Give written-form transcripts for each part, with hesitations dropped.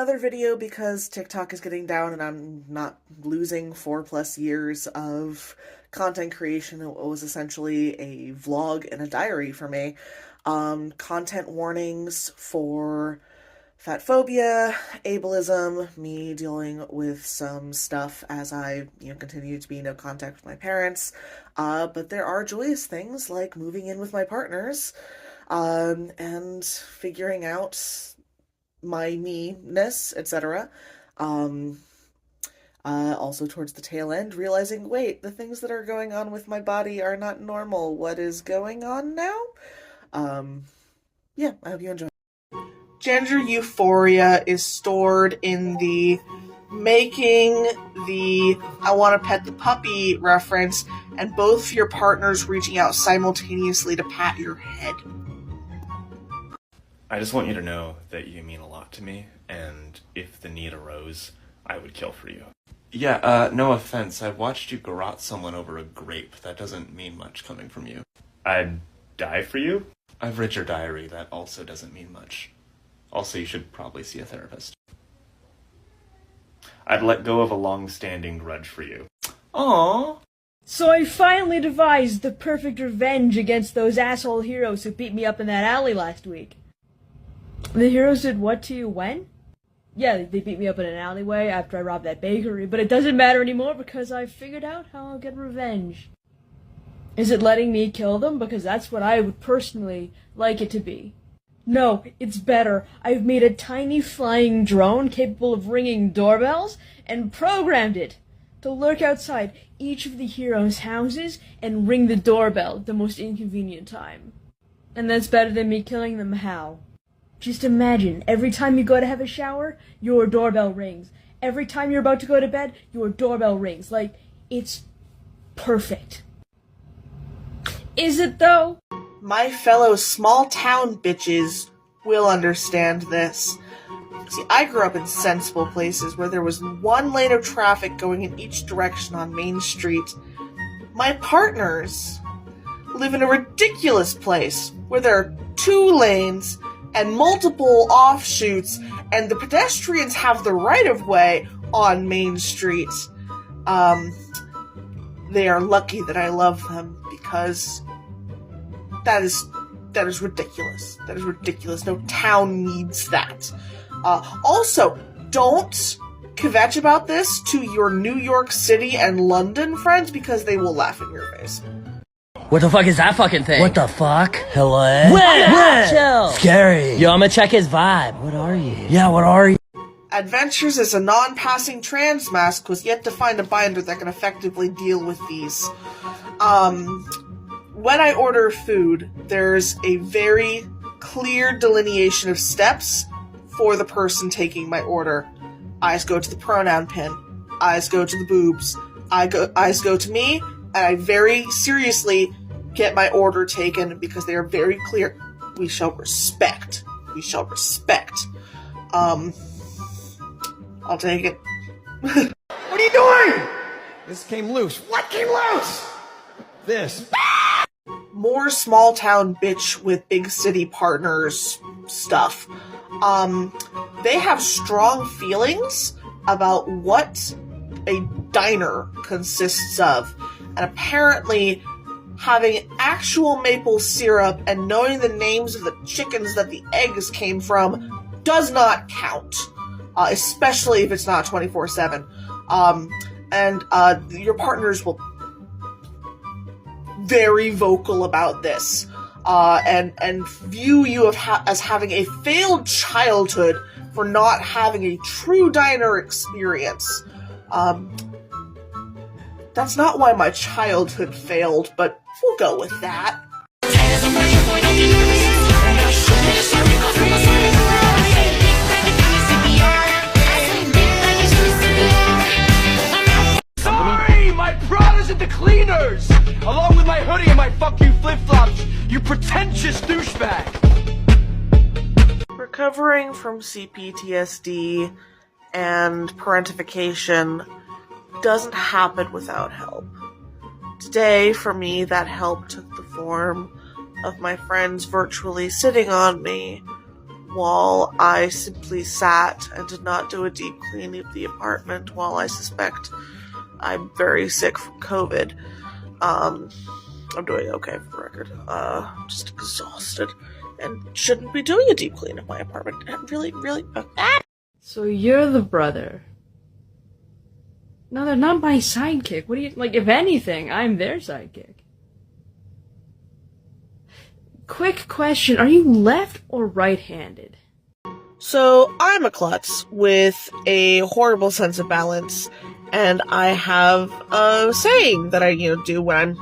another video because TikTok is getting down and I'm not losing 4+ years of content creation. It was essentially a vlog and a diary for me. Content warnings for fat phobia, ableism, me dealing with some stuff as I, continue to be in no contact with my parents. But there are joyous things like moving in with my partners, and figuring out my me-ness, etc. Also towards the tail end, realizing, wait, the things that are going on with my body are not normal. What is going on now? Yeah, I hope you enjoy. Gender euphoria is stored in the making the I want to pet the puppy reference and both your partners reaching out simultaneously to pat your head. I just want you to know that you mean a lot to me, and if the need arose, I would kill for you. Yeah, no offense, I've watched you garrote someone over a grape. That doesn't mean much coming from you. I'd die for you? I've read your diary. That also doesn't mean much. Also, you should probably see a therapist. I'd let go of a long-standing grudge for you. Aww. So I finally devised the perfect revenge against those asshole heroes who beat me up in that alley last week. The heroes did what to you when? Yeah, they beat me up in an alleyway after I robbed that bakery, but it doesn't matter anymore because I figured out how I'll get revenge. Is it letting me kill them? Because that's what I would personally like it to be. No, it's better. I've made a tiny flying drone capable of ringing doorbells and programmed it to lurk outside each of the heroes' houses and ring the doorbell at the most inconvenient time. And that's better than me killing them how? Just imagine, every time you go to have a shower, your doorbell rings. Every time you're about to go to bed, your doorbell rings. Like, it's perfect. Is it though? My fellow small-town bitches will understand this. See, I grew up in sensible places where there was one lane of traffic going in each direction on Main Street. My partners live in a ridiculous place where there are 2 lanes and multiple offshoots, and the pedestrians have the right-of-way on Main Street. They are lucky that I love them, because that is ridiculous. That is ridiculous. No town needs that. Also, don't kvetch about this to your New York City and London friends, because they will laugh in your face. What the fuck is that fucking thing? What the fuck? Hello? Where? Chill. Scary. Yo, I'ma check his vibe. What are you? Yeah, what are you? Adventures as a non-passing trans mask was yet to find a binder that can effectively deal with these. When I order food, there's a very clear delineation of steps for the person taking my order. Eyes go to the pronoun pin. Eyes go to the boobs. Eyes go to me, and I very seriously get my order taken because they are very clear. We shall respect. We shall respect. I'll take it. What are you doing? This came loose. What came loose? This. More small town bitch with big city partners stuff. They have strong feelings about what a diner consists of. And apparently having actual maple syrup and knowing the names of the chickens that the eggs came from does not count. Especially if it's not 24/7. And your partners will very vocal about this, and view you as having a failed childhood for not having a true diner experience. That's not why my childhood failed, but we'll go with that. Sorry! My Prada's at the cleaners! Along with my hoodie and my fuck you flip-flops, you pretentious douchebag! Recovering from CPTSD and parentification doesn't happen without help. Today, for me, that help took the form of my friends virtually sitting on me while I simply sat and did not do a deep clean of the apartment while I suspect I'm very sick from COVID. I'm doing okay for the record. Just exhausted and shouldn't be doing a deep clean of my apartment. I'm really. So you're the brother. No, they're not my sidekick. What do you, like, if anything, I'm their sidekick. Quick question, are you left or right-handed? So, I'm a klutz with a horrible sense of balance, and I have a saying that I, do when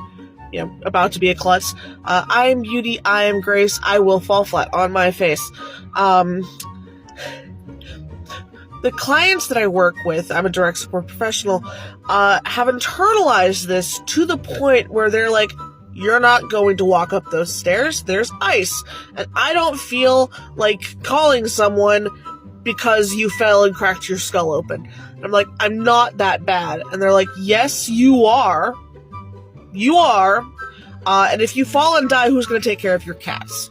I'm, about to be a klutz. I am beauty, I am grace, I will fall flat on my face. The clients that I work with, I'm a direct support professional, have internalized this to the point where they're like, you're not going to walk up those stairs, there's ice. And I don't feel like calling someone because you fell and cracked your skull open. And I'm like, I'm not that bad. And they're like, yes, you are. You are. And if you fall and die, who's going to take care of your cats?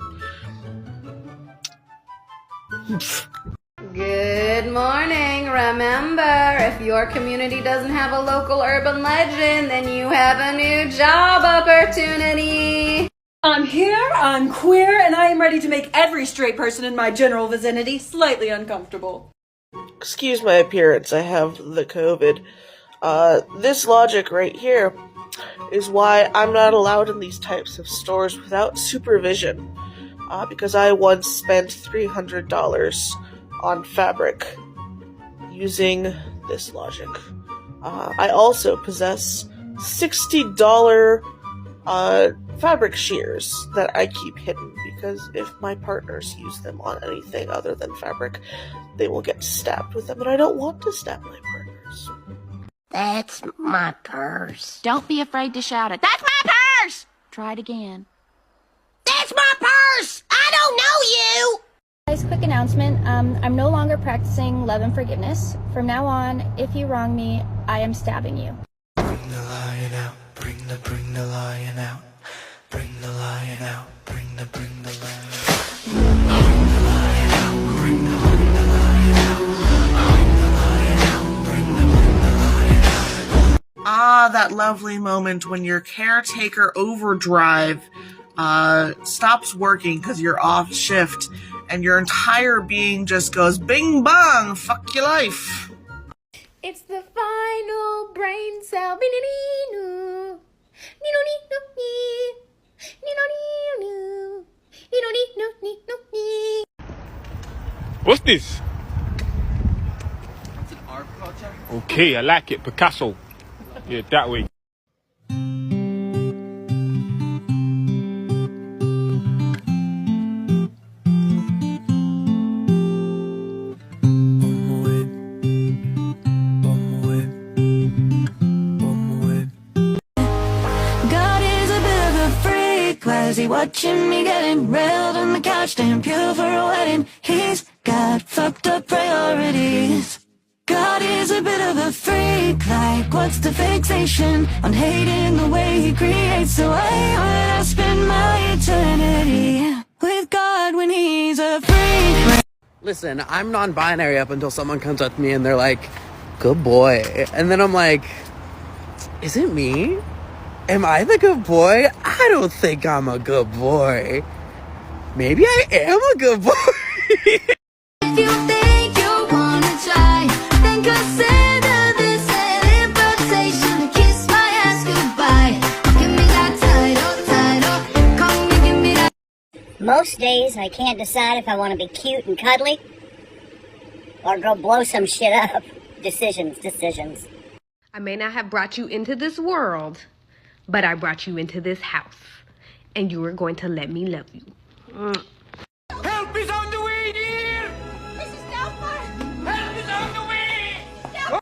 Good morning. Remember, if your community doesn't have a local urban legend, then you have a new job opportunity. I'm here, I'm queer, and I am ready to make every straight person in my general vicinity slightly uncomfortable. Excuse my appearance, I have the COVID. This logic right here is why I'm not allowed in these types of stores without supervision. Because I once spent $300 on fabric using this logic. I also possess $60 fabric shears that I keep hidden because if my partners use them on anything other than fabric, they will get stabbed with them, and I don't want to stab my partners. That's my purse. Don't be afraid to shout it. That's my purse! Try it again. That's my purse! I don't know you! Guys, quick announcement. I'm no longer practicing love and forgiveness. From now on, if you wrong me, I am stabbing you. Bring the lion out, bring the lion out, bring the lion out, bring the lion out. Bring the lion out, bring the lion out, bring the lion out. Ah, that lovely moment when your caretaker overdrive stops working because you're off shift and your entire being just goes bing bong, fuck your life. It's the final brain cell. What's this? It's an art project. Okay, I like it. Picasso. Yeah, that way. He watching me getting railed on the couch, damn pure for a wedding. He's got fucked up priorities. God is a bit of a freak, like what's the fixation on hating the way he creates? So why would I spend my eternity with God when he's a freak? Listen, I'm non-binary up until someone comes up to me and they're like, good boy. And then I'm like, is it me? Am I the good boy? I don't think I'm a good boy. Maybe I am a good boy. If you think you wanna try, then consider this an invitation to kiss my ass goodbye. Give me that title, come and give me that. Most days I can't decide if I want to be cute and cuddly or go blow some shit up. Decisions. I may not have brought you into this world, but I brought you into this house, and you are going to let me love you. Help is on the way, dear! Mrs. Doubtfire! Help is on the way!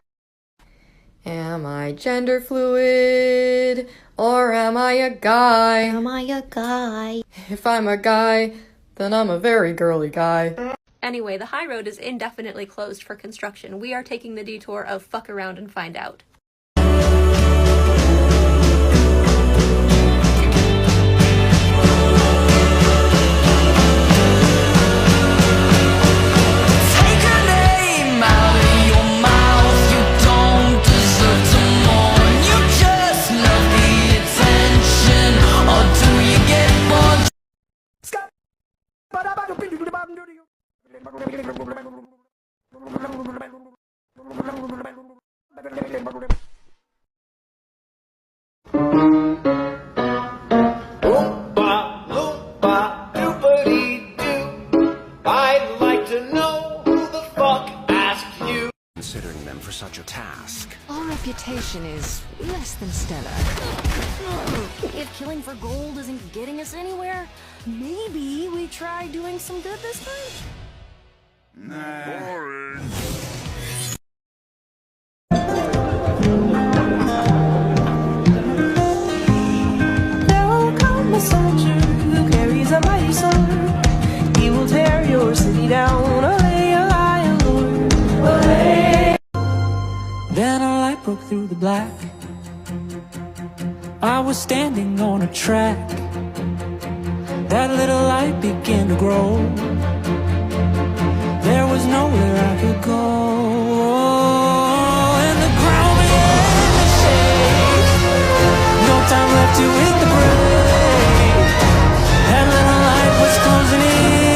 Am I gender fluid, or am I a guy? Am I a guy? If I'm a guy, then I'm a very girly guy. Anyway, the high road is indefinitely closed for construction. We are taking the detour of fuck around and find out. I'd like to know who the fuck asked you. Considering them for such a task. Our reputation is less than stellar. If killing for gold isn't getting us anywhere, maybe we try doing some good this time? Boring. There will come a soldier who carries a mighty sword. He will tear your city down. Olay, olay, olay. Then a light broke through the black. I was standing on a track. That little light began to grow. There was nowhere I could go. And the ground began to shake. No time left to hit the brake. That little light was closing in.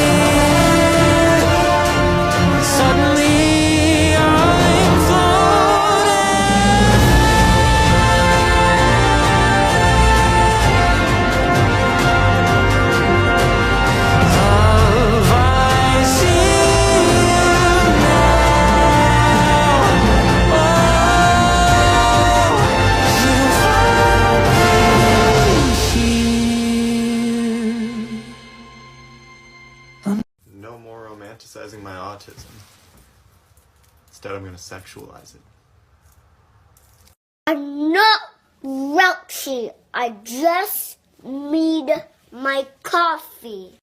Suddenly I'm floating. Have I seen you now? Oh, you found me here. No more romanticizing my autism. Instead, I'm gonna sexualize it. I'm not grouchy. I just need my coffee.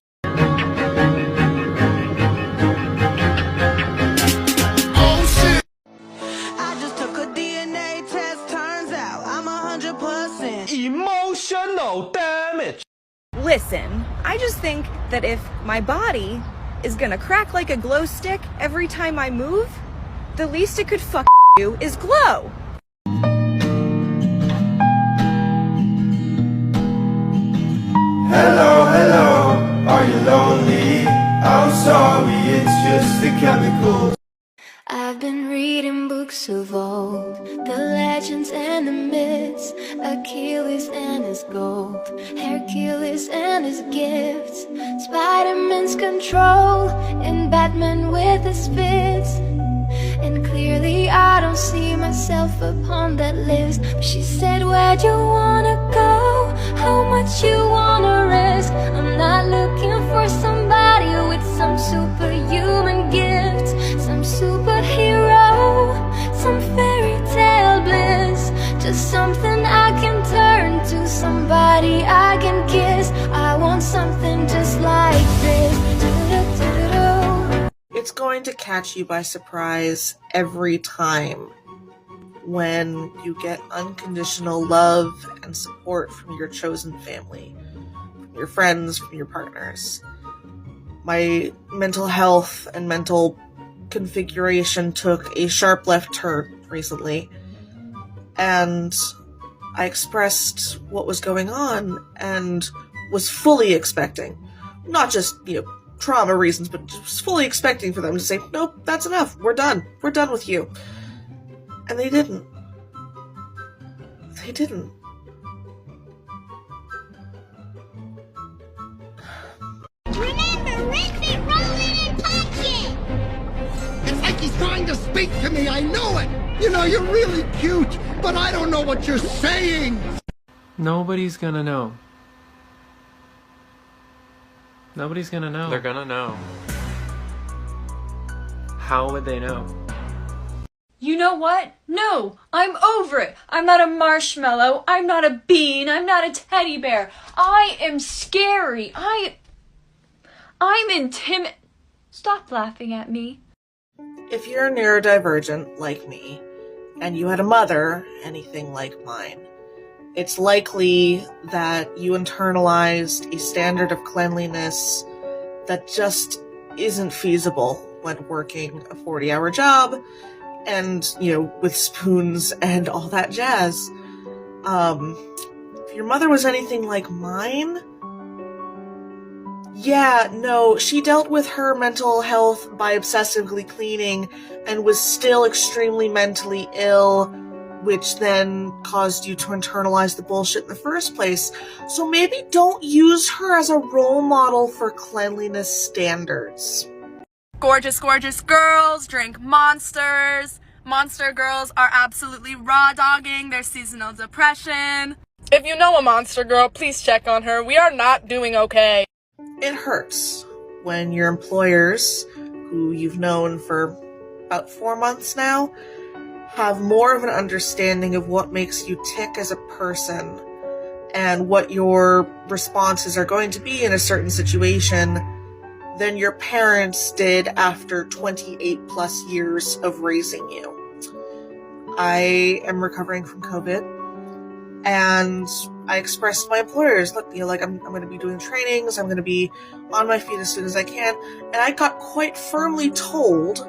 I just took a DNA test. Turns out I'm 100% Emotional damage. Listen, I just think that if my body is gonna crack like a glow stick every time I move, the least it could fuck you is glow. Hello, hello, are you lonely? I'm sorry, it's just the chemicals. I've been reading books of old, the legends and the myths, Achilles and his gold, Hercules and his gifts, Spider-Man's control, and Batman with his fists. And clearly I don't see myself upon that list. But she said, where'd you wanna go? How much you wanna risk? I'm not looking for somebody with some superhuman gifts, some superhero, some fairy tale bliss. Just something I can turn to, somebody I can kiss. I want something just like this. It's going to catch you by surprise every time when you get unconditional love and support from your chosen family, from your friends, from your partners. My mental health and mental configuration took a sharp left turn recently, and I expressed what was going on and was fully expecting, not just, trauma reasons, but just fully expecting for them to say, nope, that's enough, we're done with you. And they didn't. Remember, rinse it, roll it, and punch it! It's like he's trying to speak to me, I know it! You know, you're really cute, but I don't know what you're saying! Nobody's gonna know. Nobody's gonna know. They're gonna know. How would they know? You know what? No, I'm over it. I'm not a marshmallow. I'm not a bean. I'm not a teddy bear. I am scary. I'm intimidated. Stop laughing at me. If you're neurodivergent like me, and you had a mother anything like mine, it's likely that you internalized a standard of cleanliness that just isn't feasible when working a 40-hour job and, with spoons and all that jazz. If your mother was anything like mine, she dealt with her mental health by obsessively cleaning and was still extremely mentally ill which then caused you to internalize the bullshit in the first place. So maybe don't use her as a role model for cleanliness standards. Gorgeous, gorgeous girls drink monsters. Monster girls are absolutely raw dogging their seasonal depression. If you know a monster girl, please check on her. We are not doing okay. It hurts when your employers, who you've known for about 4 months now, have more of an understanding of what makes you tick as a person and what your responses are going to be in a certain situation than your parents did after 28 plus years of raising you. I am recovering from COVID, and I expressed to my employers, look, I'm going to be doing trainings, I'm going to be on my feet as soon as I can, and I got quite firmly told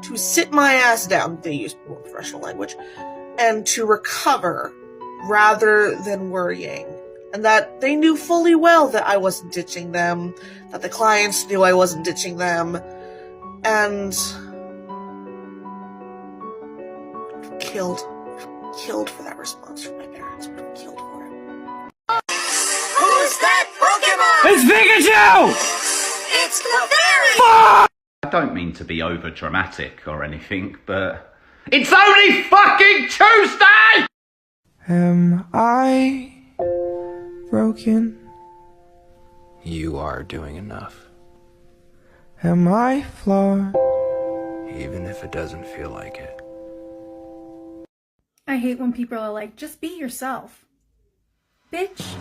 to sit my ass down, they use more professional language, and to recover rather than worrying. And that they knew fully well that I wasn't ditching them, that the clients knew I wasn't ditching them, and killed for that response from my parents. Killed for it. Who's that Pokemon? It's Pikachu! It's Clefairy! Fuck! I don't mean to be over dramatic or anything, but it's only fucking Tuesday! Am I broken? You are doing enough. Am I flawed? Even if it doesn't feel like it. I hate when people are like, just be yourself. Bitch,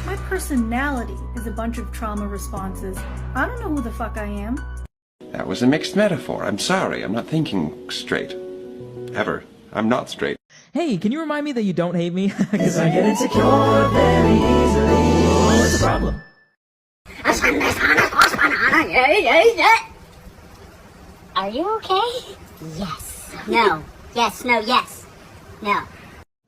my personality is a bunch of trauma responses. I don't know who the fuck I am. That was a mixed metaphor. I'm sorry. I'm not thinking straight. Ever. I'm not straight. Hey, can you remind me that you don't hate me? Because I get insecure very easily. What's the problem? Are you okay? Yes. No. Yes. No. Yes. No.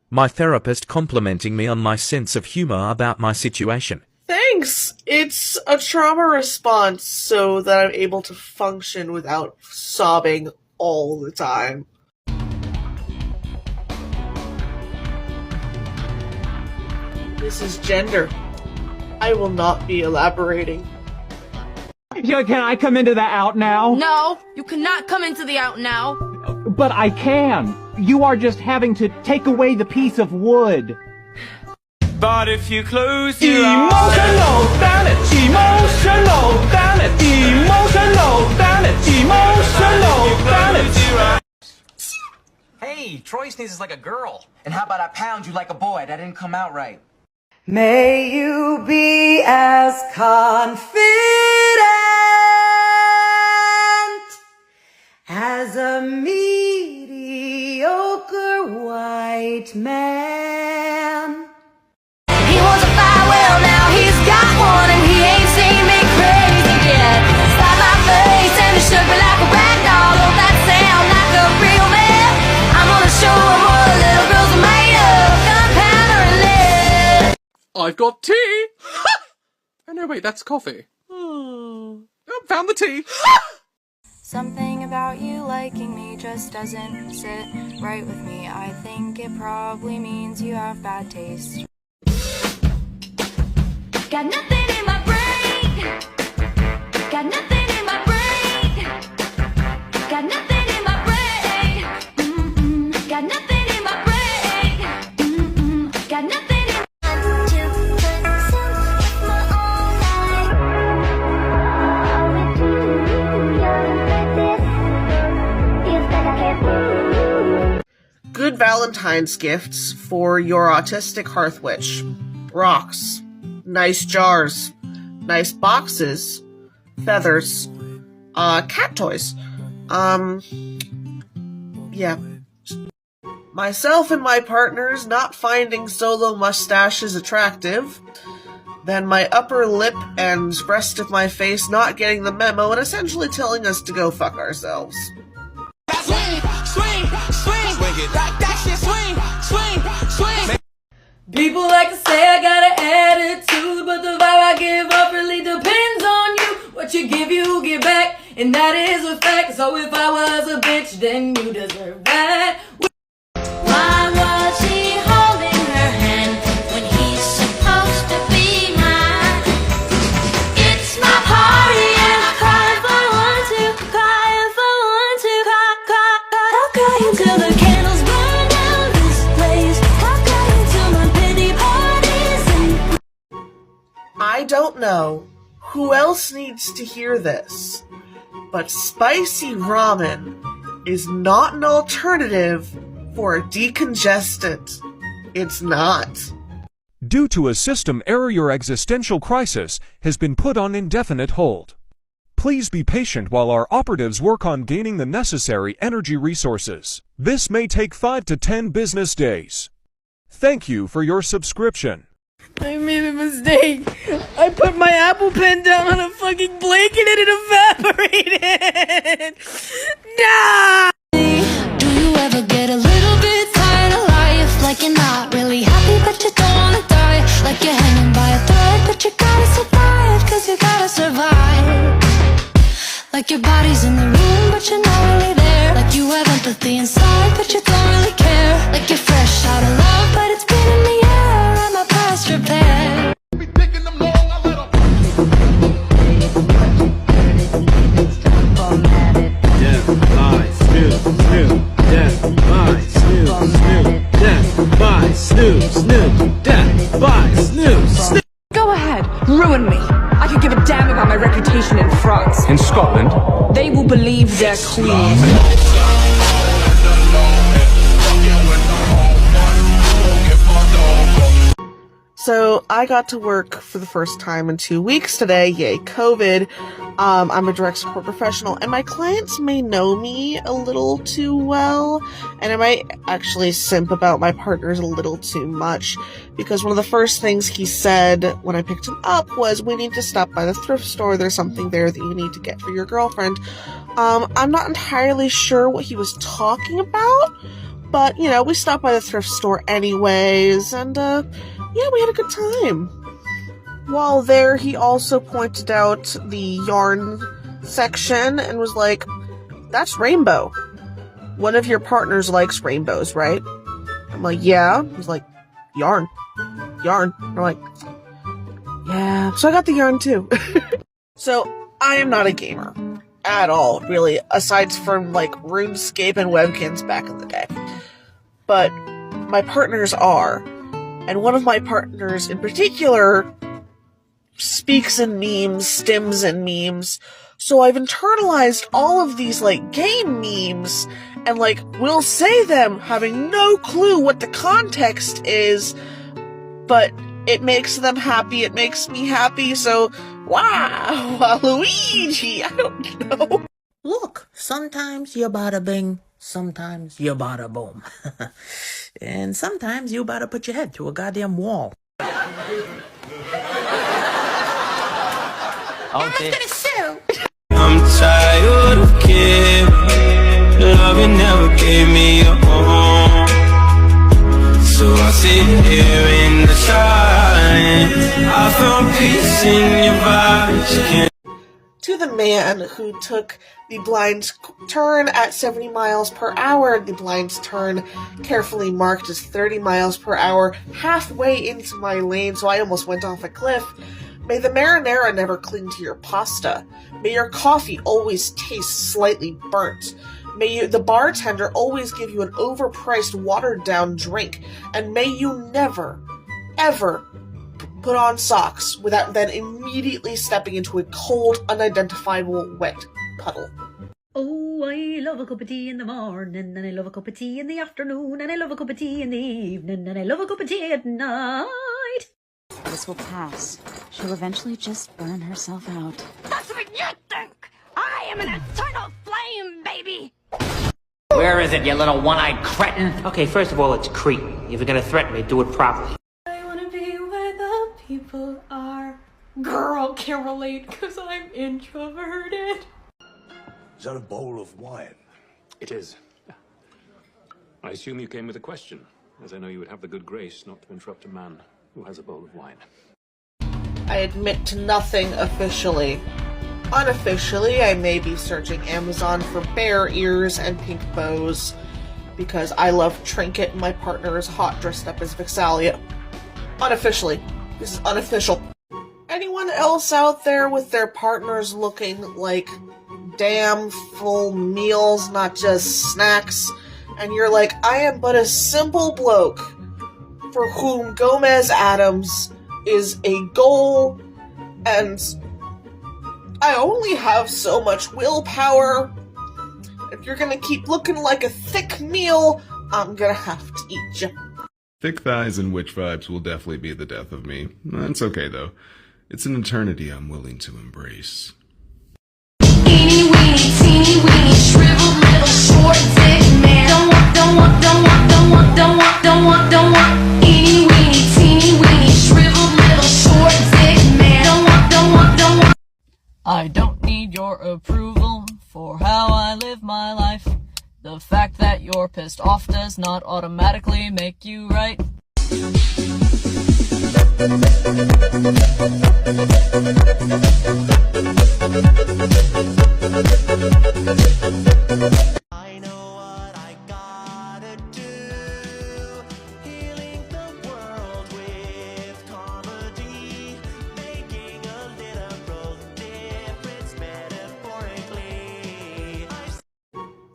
My therapist complimenting me on my sense of humor about my situation. Thanks! It's a trauma response so that I'm able to function without sobbing all the time. This is gender. I will not be elaborating. Can I come into the out now? No, you cannot come into the out now. But I can. You are just having to take away the piece of wood. But if you close your eyes... Emotional damage! Emotional damage! Emotional damage! Emotional damage! Hey, Troy sneezes like a girl. And how about I pound you like a boy? That didn't come out right. May you be as confident as a mediocre white man. He was a fire well, now he's got one, and he ain't seen me crazy yet. Slap my face and it shook me like a rag doll. Don't that sound like a real man? I'm gonna show him what little girls are made of. Gunpowder and lead. I've got tea! Oh no, wait, that's coffee. Oh, found the tea! Something about you liking me just doesn't sit right with me. I think it probably means you have bad taste. Got nothing in my brain. Got nothing in my brain. Got nothing in my brain. Got nothing in my brain. Got nothing in Good Valentine's gifts for your autistic hearth witch. Rocks. Nice jars. Nice boxes. Feathers. Cat toys. Yeah. Myself and my partners not finding solo mustaches attractive. Then my upper lip and rest of my face not getting the memo and essentially telling us to go fuck ourselves. swing, swing, swing, swing it. That shit swing, swing, swing. People like to say I got an attitude, but the vibe I give off really depends on you. What you give, you get back, and that is a fact. So if I was a bitch, then you deserve that. Why till the candles burn down this place. I'll fly into my pity parties and I don't know who else needs to hear this, but spicy ramen is not an alternative for a decongestant. It's not. Due to a system error, your existential crisis has been put on indefinite hold. Please be patient while our operatives work on gaining the necessary energy resources. This may take 5 to 10 business days. Thank you for your subscription. I made a mistake. I put my Apple Pen down on a fucking blanket and it evaporated. Nah! do you ever get a little bit tired of life? Like you're not really happy but you don't wanna die. Like you're hanging by a thread but you gotta survive, cause you gotta survive. Like your body's in the room but you're not really there. Like you have empathy inside but you don't really care. Like you're fresh out of love but it's been in the air and my past repair. Death by Snoop, Snoop, death by Snoop, Snoop, death by Snoop, Snoop, death by Snoop, Snoop. Go ahead, ruin me. I could give a damn about my reputation in France. In Scotland? They will believe their queen. So I got to work for the first time in 2 weeks today. Yay, COVID. I'm a direct support professional, and my clients may know me a little too well, and I might actually simp about my partners a little too much, because one of the first things he said when I picked him up was, we need to stop by the thrift store. There's something there that you need to get for your girlfriend. I'm not entirely sure what he was talking about, but, you know, we stopped by the thrift store anyways, and, yeah, we had a good time. While there, he also pointed out the yarn section and was like, that's rainbow. One of your partners likes rainbows, right? I'm like, yeah. He's like, yarn. Yarn. I'm like, yeah. So I got the yarn too. So I am not a gamer at all, really, aside from like RuneScape and Webkins back in the day. But my partners are. And one of my partners in particular speaks in memes, stims in memes. So I've internalized all of these, like, game memes and, like, will say them having no clue what the context is, but it makes them happy, it makes me happy, so, wow, Luigi, I don't know. Look, sometimes you bada bing, sometimes you bada boom. And sometimes you better put your head through a goddamn wall. I'm tired of caring. Loving never gave me a home. So I sit here in the silence. I found peace in your vibes. To the man who took the blind turn at 70 miles per hour, the blind turn carefully marked as 30 miles per hour, halfway into my lane, so I almost went off a cliff. May the marinara never cling to your pasta. May your coffee always taste slightly burnt. May the bartender always give you an overpriced, watered-down drink. And may you never, ever put on socks without then immediately stepping into a cold, unidentifiable, wet puddle. Oh, I love a cup of tea in the morning, and I love a cup of tea in the afternoon, and I love a cup of tea in the evening, and I love a cup of tea at night. This will pass. She'll eventually just burn herself out. That's what you think! I am an eternal flame, baby! Where is it, you little one-eyed cretin? Okay, first of all, it's creepy. If you're gonna threaten me, do it properly. I wanna be where the people are. Girl, can't relate because I'm introverted. Is that a bowl of wine? It is. I assume you came with a question, as I know you would have the good grace not to interrupt a man who has a bowl of wine. I admit to nothing officially. Unofficially, I may be searching Amazon for bear ears and pink bows, because I love Trinket and my partner is hot dressed up as Vixalia. Unofficially. This is unofficial. Anyone else out there with their partners looking like damn full meals, not just snacks? and you're like, I am but a simple bloke for whom Gomez Adams is a goal, and I only have so much willpower. If you're gonna keep looking like a thick meal, I'm gonna have to eat you. Thick thighs and witch vibes will definitely be the death of me. That's okay, though. It's an eternity I'm willing to embrace. Eeny weeny, teeny weeny, shriveled little short dick man. Don't want. Eeny weeny, teeny weeny, shriveled little short dick man. Don't want. I don't need your approval for how I live my life. The fact that you're pissed off does not automatically make you right. I know what I gotta do. Healing the world with comedy. Making a literal difference metaphorically.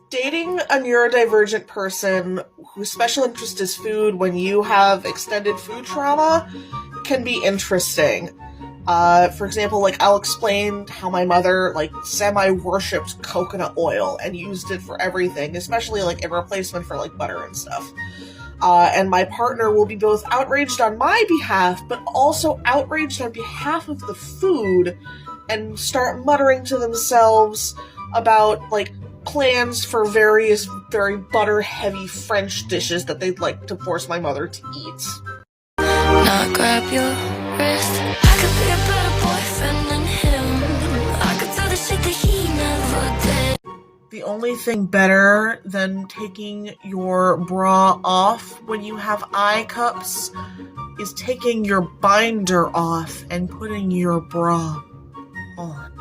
Dating a neurodivergent person whose special interest is food when you have extended food trauma can be interesting. For example, like, I'll explain how my mother, like, semi-worshipped coconut oil and used it for everything, especially, like, in replacement for, like, butter and stuff. And my partner will be both outraged on my behalf, but also outraged on behalf of the food, and start muttering to themselves about, like, plans for various very butter-heavy French dishes that they'd like to force my mother to eat. Not grab your wrist. I could be a better boyfriend than him. I could do the shit that he never did. The only thing better than taking your bra off when you have eye cups is taking your binder off and putting your bra on.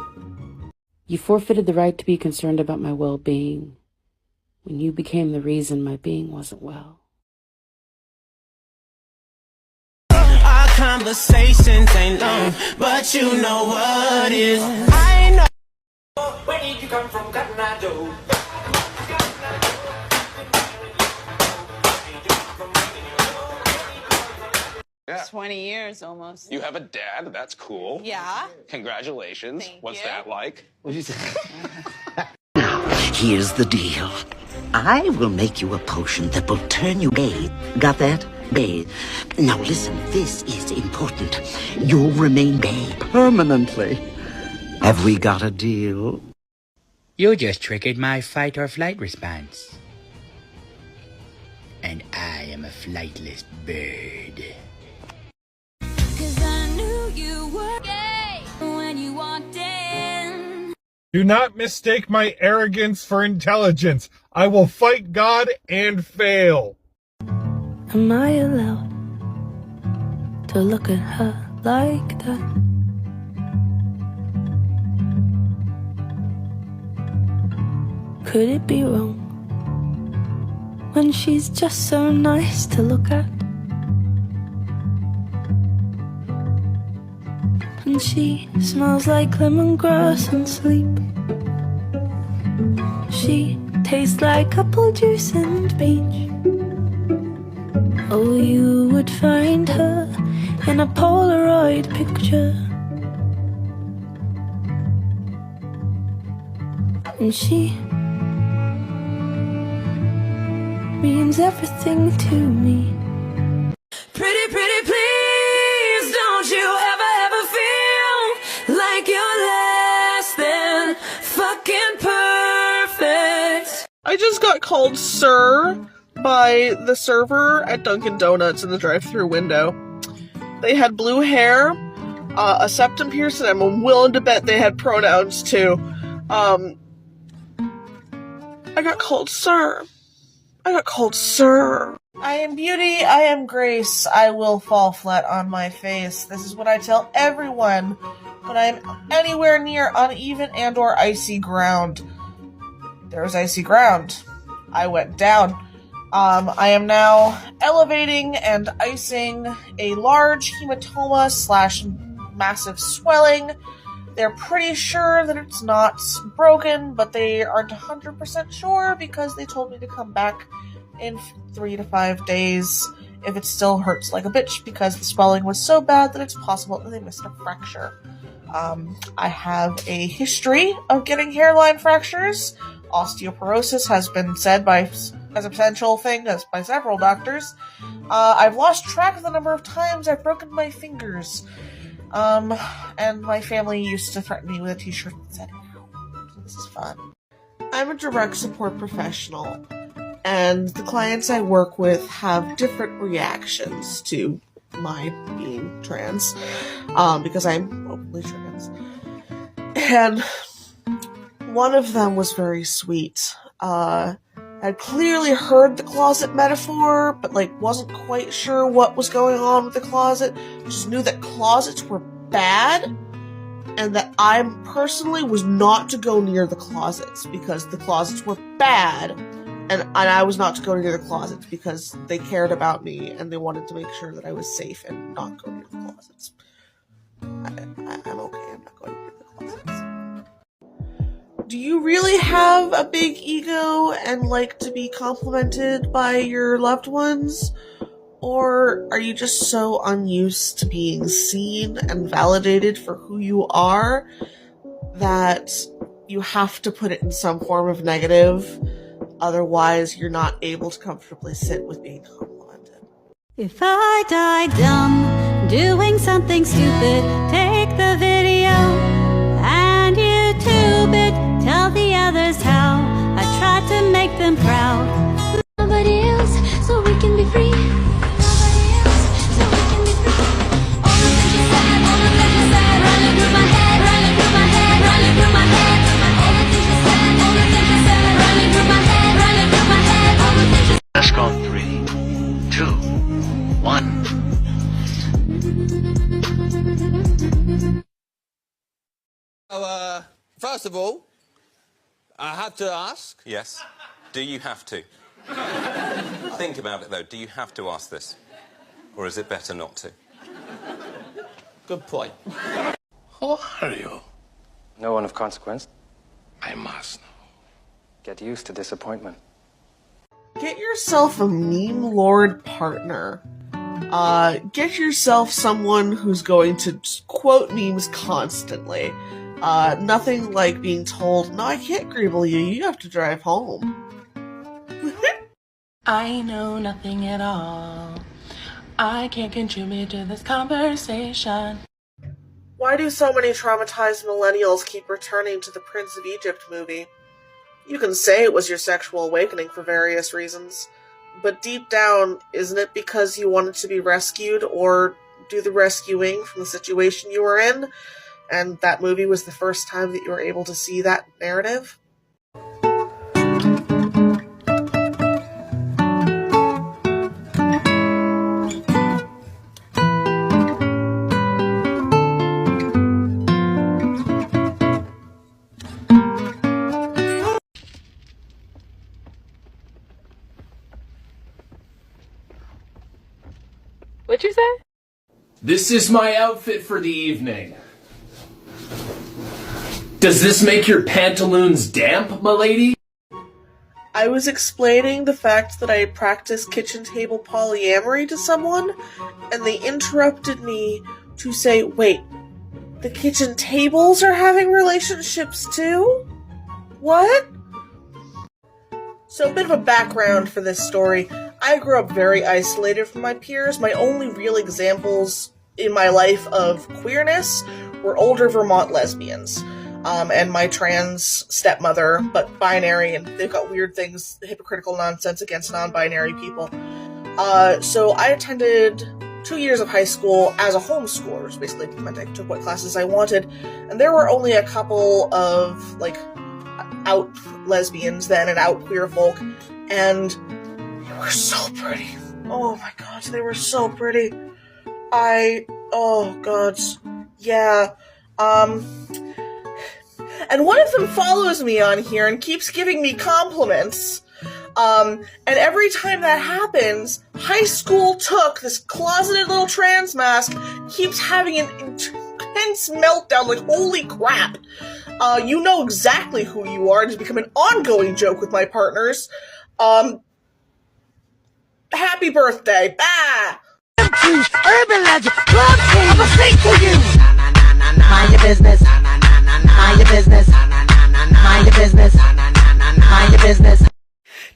You forfeited the right to be concerned about my well-being when you became the reason my being wasn't well. Our conversations ain't long, but you know what is. I know. Where did you come from, Cotton Eye Joe? 20 years almost. You have a dad, that's cool. Yeah. Congratulations. What's that like? Here's the deal. I will make you a potion that will turn you gay. Got that? Gay. Now listen, this is important. You'll remain gay permanently. Have we got a deal? You just triggered my fight or flight response. And I am a flightless bird. Do not mistake my arrogance for intelligence. I will fight God and fail. Am I allowed to look at her like that? Could it be wrong when she's just so nice to look at? And she smells like lemongrass and sleep. She tastes like apple juice and beach. Oh, you would find her in a Polaroid picture. And she means everything to me. Pretty, pretty, please, don't you ever feel like you're less than fucking perfect. I just got called sir by the server at Dunkin' Donuts in the drive-thru window. They had blue hair, a septum piercing, and I'm willing to bet they had pronouns too. I got called sir. I got called sir. I am beauty, I am grace, I will fall flat on my face. This is what I tell everyone when I'm anywhere near uneven and or icy ground. There was icy ground. I went down. I am now elevating and icing a large hematoma / massive swelling They're pretty sure that it's not broken, but they aren't 100% sure because they told me to come back in 3 to 5 days if it still hurts like a bitch, because the swelling was so bad that it's possible that they missed a fracture. I have a history of getting hairline fractures. Osteoporosis has been said as a potential thing by several doctors. I've lost track of the number of times I've broken my fingers. And my family used to threaten me with a t-shirt that said, "Ow." So this is fun. I'm a direct support professional, and the clients I work with have different reactions to my being trans, because I'm openly trans. And one of them was very sweet. I'd clearly heard the closet metaphor, but wasn't quite sure what was going on with the closet. Just knew that closets were bad, and that I personally was not to go near the closets because the closets were bad, and I was not to go near the closets because they cared about me and they wanted to make sure that I was safe and not go near the closets. I'm okay, I'm not going near the closets. Do you really have a big ego and like to be complimented by your loved ones? Or are you just so unused to being seen and validated for who you are that you have to put it in some form of negative, otherwise you're not able to comfortably sit with being complimented? If I die dumb, doing something stupid, take the video and YouTube it. Tell the others how I tried to make them proud. Nobody else, so we can be free. Nobody else, so we can be free. All the things you said, running through my head, running through my head, running through my head. All the things you said, running through my head, running through my head. All the things you said. Let's go 3, 2, 1. So, first of all, I have to ask. Yes. Do you have to? Think about it, though. Do you have to ask this? Or is it better not to? Good point. Who are you? No one of consequence. I must know. Get used to disappointment. Get yourself a meme lord partner. Get yourself someone who's going to quote memes constantly. Nothing like being told, "No, I can't greeble you, you have to drive home." I know nothing at all. I can't contribute to this conversation. Why do so many traumatized millennials keep returning to the Prince of Egypt movie? You can say it was your sexual awakening for various reasons, but deep down, isn't it because you wanted to be rescued or do the rescuing from the situation you were in? And that movie was the first time that you were able to see that narrative? What'd you say? This is my outfit for the evening. Does this make your pantaloons damp, m'lady? I was explaining the fact that I practice kitchen table polyamory to someone, and they interrupted me to say, "Wait, the kitchen tables are having relationships too? What?" So a bit of a background for this story. I grew up very isolated from my peers. My only real examples in my life of queerness were older Vermont lesbians. And my trans stepmother, but binary, and they've got weird things, hypocritical nonsense against non-binary people. So I attended 2 years of high school as a homeschooler, which basically meant I took what classes I wanted, and there were only a couple of, out lesbians then, and out queer folk, and they were so pretty. Oh my gosh, they were so pretty. Oh god, yeah, and one of them follows me on here and keeps giving me compliments. And every time that happens, High School Took, this closeted little trans mask, keeps having an intense meltdown, like, holy crap. You know exactly who you are. It has become an ongoing joke with my partners. Happy birthday. Ah! Urban legend, club king, I'ma sing to you. Mind your business. Mind your business. Mind your business. Mind your business.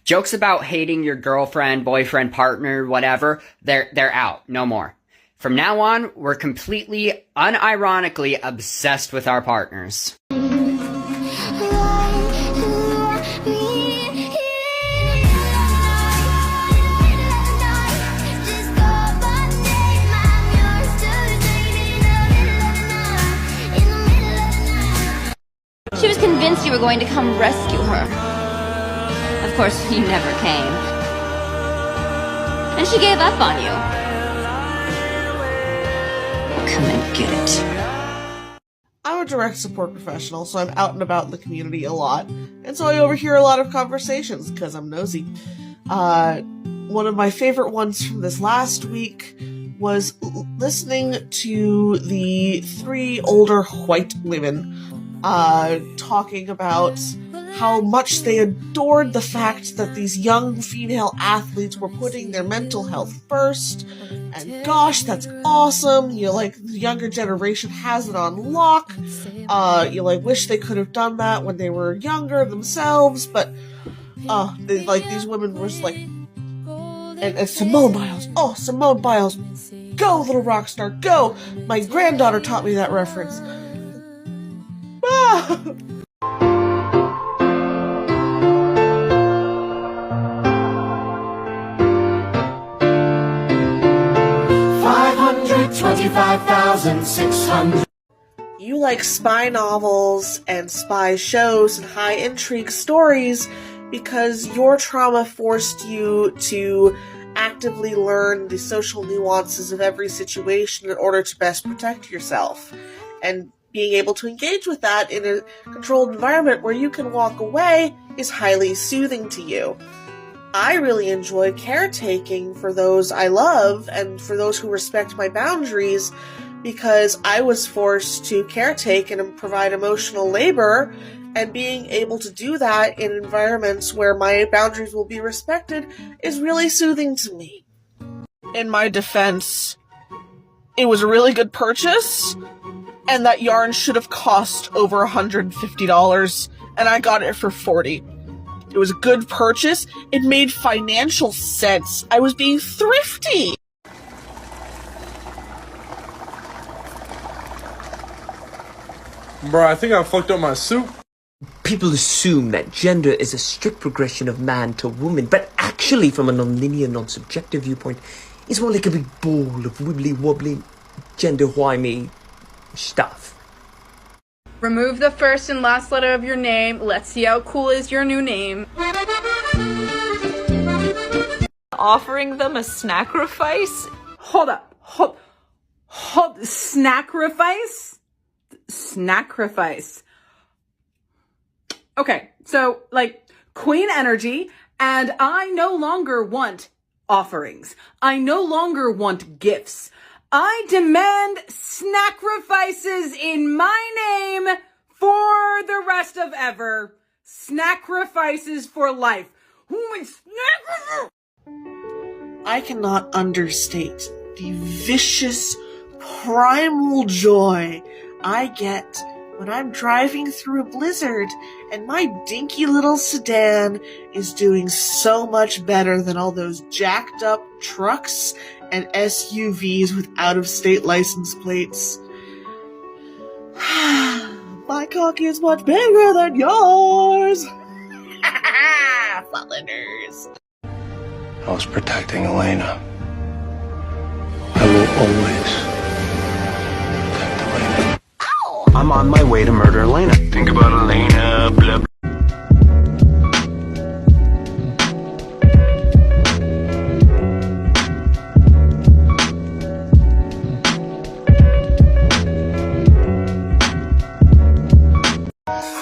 Jokes about hating your girlfriend, boyfriend, partner, whatever, they're out. No more. From now on, we're completely, unironically obsessed with our partners. She was convinced you were going to come rescue her. Of course, you never came. And she gave up on you. Come and get it. I'm a direct support professional, so I'm out and about in the community a lot, and so I overhear a lot of conversations, because I'm nosy. One of my favorite ones from this last week was listening to the 3 older white women talking about how much they adored the fact that these young female athletes were putting their mental health first, and gosh, that's awesome. You like, the younger generation has it on lock. You like, wish they could have done that when they were younger themselves, but they, like, these women were just like, and Simone Biles, Simone Biles, go little rock star, go. My granddaughter taught me that reference. Ah! $525,600. You like spy novels and spy shows and high intrigue stories because your trauma forced you to actively learn the social nuances of every situation in order to best protect yourself. And being able to engage with that in a controlled environment where you can walk away is highly soothing to you. I really enjoy caretaking for those I love and for those who respect my boundaries, because I was forced to caretake and provide emotional labor, and being able to do that in environments where my boundaries will be respected is really soothing to me. In my defense, it was a really good purchase, and that yarn should have cost over $150, and I got it for $40. It was a good purchase. It made financial sense. I was being thrifty. Bro, I think I fucked up my soup. People assume that gender is a strict progression of man to woman, but actually, from a non-linear, non-subjective viewpoint, it's more like a big ball of wibbly-wobbly, gender-whymey stuff. Remove the first and last letter of your name. Let's see how cool is your new name. Offering them a snacrifice? Hold up. Hold. Snacrifice? Snacrifice. Okay, so, like, Queen energy, and I no longer want offerings. I no longer want gifts. I demand snacrifices in my name for the rest of ever. Snacrifices for life. I cannot understate the vicious, primal joy I get when I'm driving through a blizzard and my dinky little sedan is doing so much better than all those jacked up trucks and SUVs with out-of-state license plates. My cock is much bigger than yours! Followers. I was protecting Elena. I will always protect Elena. I'm on my way to murder Elena. Think about Elena, blah, blah.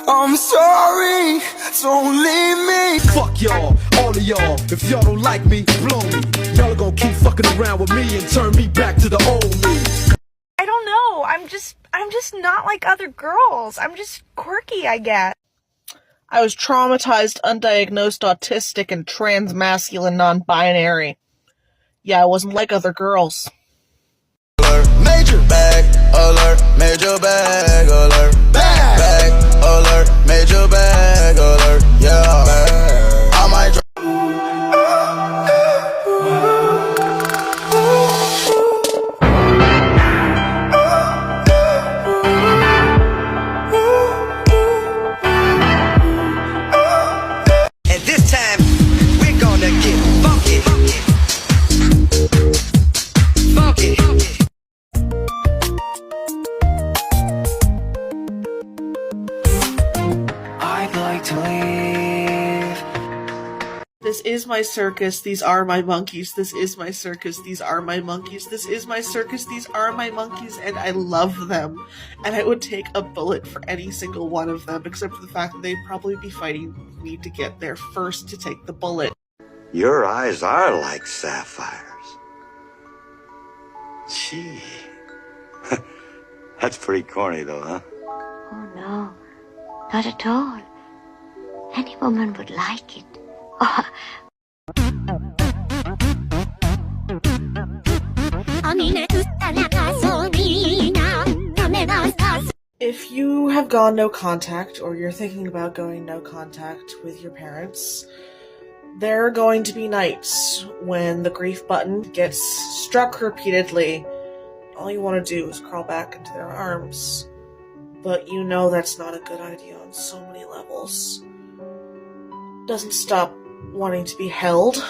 I'm sorry, don't leave me. Fuck y'all, all of y'all. If y'all don't like me, blow me. Y'all are gonna keep fucking around with me and turn me back to the old me. I don't know. I'm just not like other girls. I'm just quirky, I guess. I was traumatized, undiagnosed, autistic, and transmasculine non-binary. Yeah, I wasn't like other girls. Major bag alert, major bag alert, bag alert, major bag alert, yeah. I might And this time, we're gonna get funky. Funky. I'd like to leave. This is my circus, these are my monkeys. This is my circus, these are my monkeys. This is my circus, these are my monkeys, and I love them. And I would take a bullet for any single one of them, except for the fact that they'd probably be fighting me to get there first to take the bullet. Your eyes are like sapphires. Gee. That's pretty corny, though, huh? Oh no, not at all. Any woman would like it. If you have gone no contact, or you're thinking about going no contact with your parents, there are going to be nights when the grief button gets struck repeatedly. All you want to do is crawl back into their arms. But you know that's not a good idea on so many levels. Doesn't stop wanting to be held. If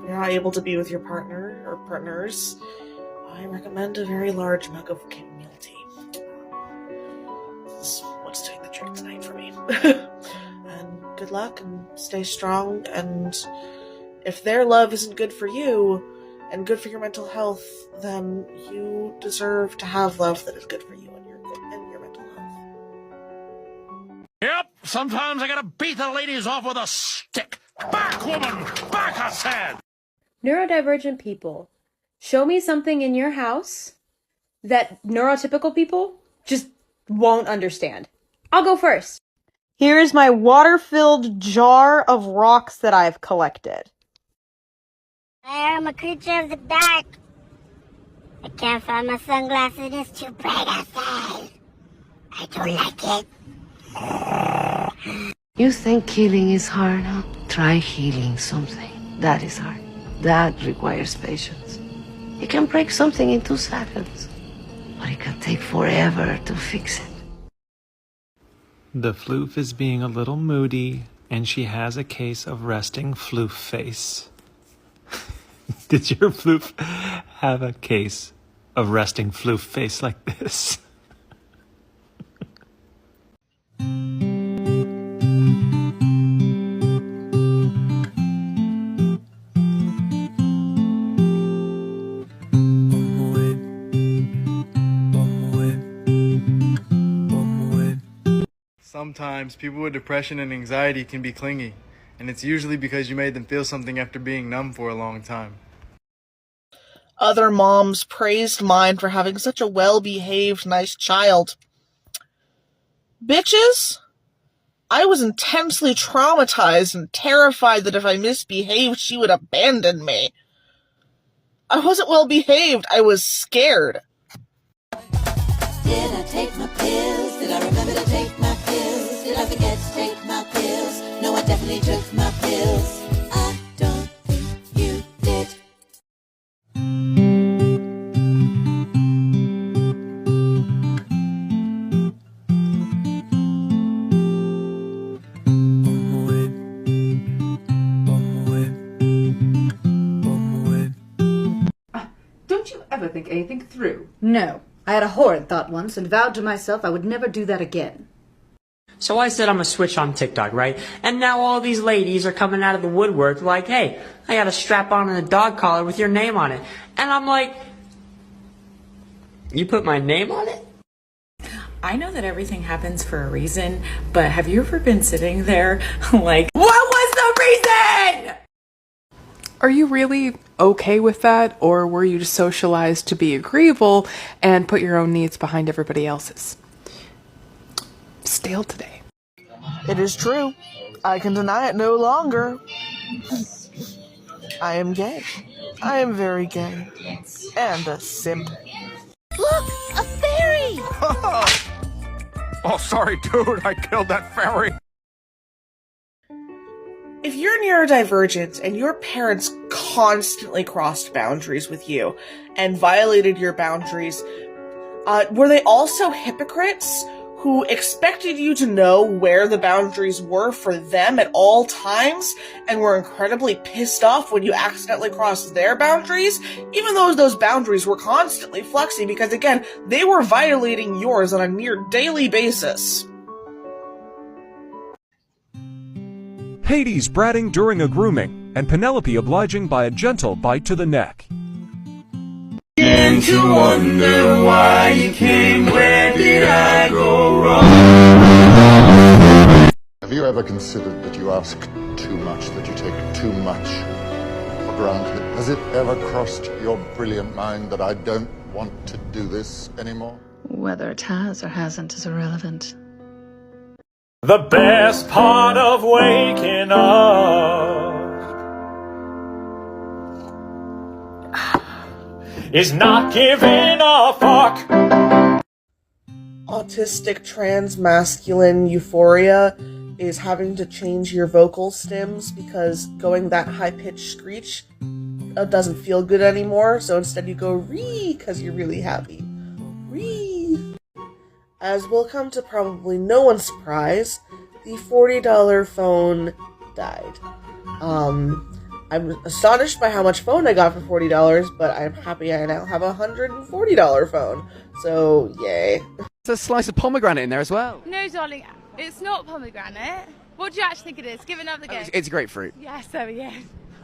you're not able to be with your partner or partners, I recommend a very large mug of chamomile tea. This is what's doing the trick tonight for me. And good luck, and stay strong, and if their love isn't good for you, and good for your mental health, then you deserve to have love that is good for you and your mental health. Yep, sometimes I gotta beat the ladies off with a stick. Back, woman! Back, I said! Neurodivergent people, show me something in your house that neurotypical people just won't understand. I'll go first. Here is my water-filled jar of rocks that I've collected. I am a creature of the dark. I can't find my sunglasses. It's too bright outside. I don't like it. You think healing is hard, huh? Try healing something. That is hard. That requires patience. You can break something in 2 seconds, but it can take forever to fix it. The floof is being a little moody, and she has a case of resting floof face. Did your floof have a case of resting floof face like this? Sometimes people with depression and anxiety can be clingy, and it's usually because you made them feel something after being numb for a long time. Other moms praised mine for having such a well-behaved, nice child. Bitches? I was intensely traumatized and terrified that if I misbehaved, she would abandon me. I wasn't well-behaved, I was scared. Did I take my pills? Did I remember to take my pills? Did I forget to take my pills? No, I definitely took my pills. I don't think you did. Don't you ever think anything through? No. I had a horrid thought once and vowed to myself I would never do that again. So I said I'm gonna switch on TikTok, right? And now all these ladies are coming out of the woodwork like, hey, I got a strap on and a dog collar with your name on it. And I'm like, you put my name on it? I know that everything happens for a reason, but have you ever been sitting there like, what was the reason? Are you really okay with that, or were you just socialized to be agreeable and put your own needs behind everybody else's? Stale today. It is true. I can deny it no longer. I am gay. I am very gay. And a simp. Look, a fairy! Oh, sorry, dude. I killed that fairy. If you're neurodivergent and your parents constantly crossed boundaries with you and violated your boundaries, were they also hypocrites who expected you to know where the boundaries were for them at all times and were incredibly pissed off when you accidentally crossed their boundaries, even though those boundaries were constantly flexing because, again, they were violating yours on a near daily basis? Hades bratting during a grooming, and Penelope obliging by a gentle bite to the neck. Begin to wonder why you came, where did I go wrong? Have you ever considered that you ask too much, that you take too much for granted? Has it ever crossed your brilliant mind that I don't want to do this anymore? Whether it has or hasn't is irrelevant. The best part of waking up is not giving a fuck. Autistic transmasculine euphoria is having to change your vocal stems because going that high-pitched screech doesn't feel good anymore, so instead you go ree because you're really happy. Ree. As will come to probably no one's surprise, the $40 phone died. I'm astonished by how much phone I got for $40, but I'm happy I now have a $140 phone. So, yay. There's a slice of pomegranate in there as well. No, darling, it's not pomegranate. What do you actually think it is? Give it another go. It's grapefruit. Yes, there we go.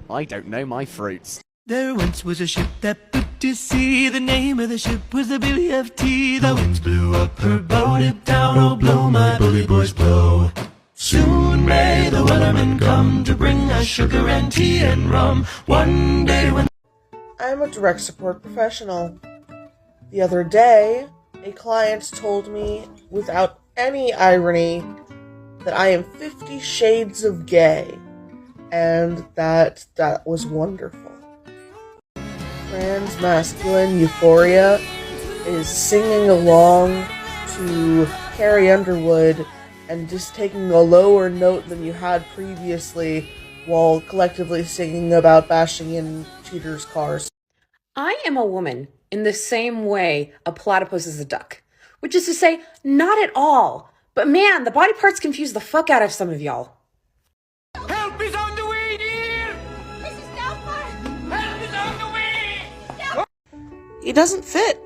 I don't know my fruits. There once was a ship that put to sea. The name of the ship was the Billy of Tea. The winds blew up her bow, dip down, oh blow, my bully boys blow. Soon may the wellerman come to bring us sugar and tea and rum. One day when I'm a direct support professional. The other day, a client told me, without any irony, that I am 50 shades of gay, and that was wonderful. Transmasculine euphoria is singing along to Carrie Underwood and just taking a lower note than you had previously while collectively singing about bashing in cheaters' cars. I am a woman in the same way a platypus is a duck, which is to say, not at all. But man, the body parts confuse the fuck out of some of y'all. help is on the way, dear! Mrs. Doubtfire! Help is on the way! He doesn't fit.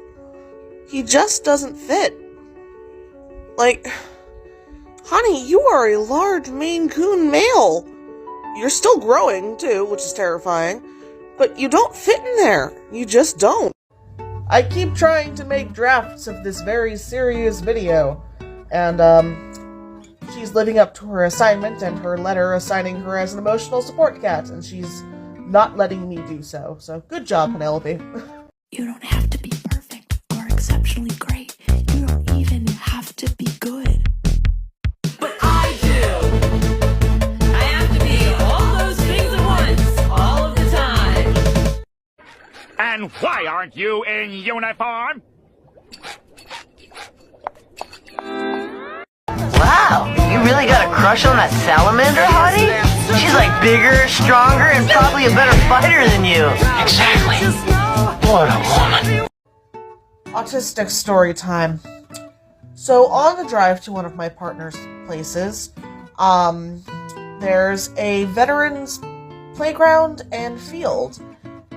He just doesn't fit. Like, honey, you are a large Maine Coon male. You're still growing, too, which is terrifying. But you don't fit in there. You just don't. I keep trying to make drafts of this very serious video. And, she's living up to her assignment and her letter assigning her as an emotional support cat. And she's not letting me do so. So, good job, Penelope. You don't have to be perfect or exceptionally great. You don't even have to be good. But I do! I have to be all those things at once, all of the time. And why aren't you in uniform? Wow, you really got a crush on that salamander, hottie? She's like bigger, stronger, and probably a better fighter than you. Exactly. What a woman. Autistic story time. So on the drive to one of my partner's places, there's a veterans playground and field.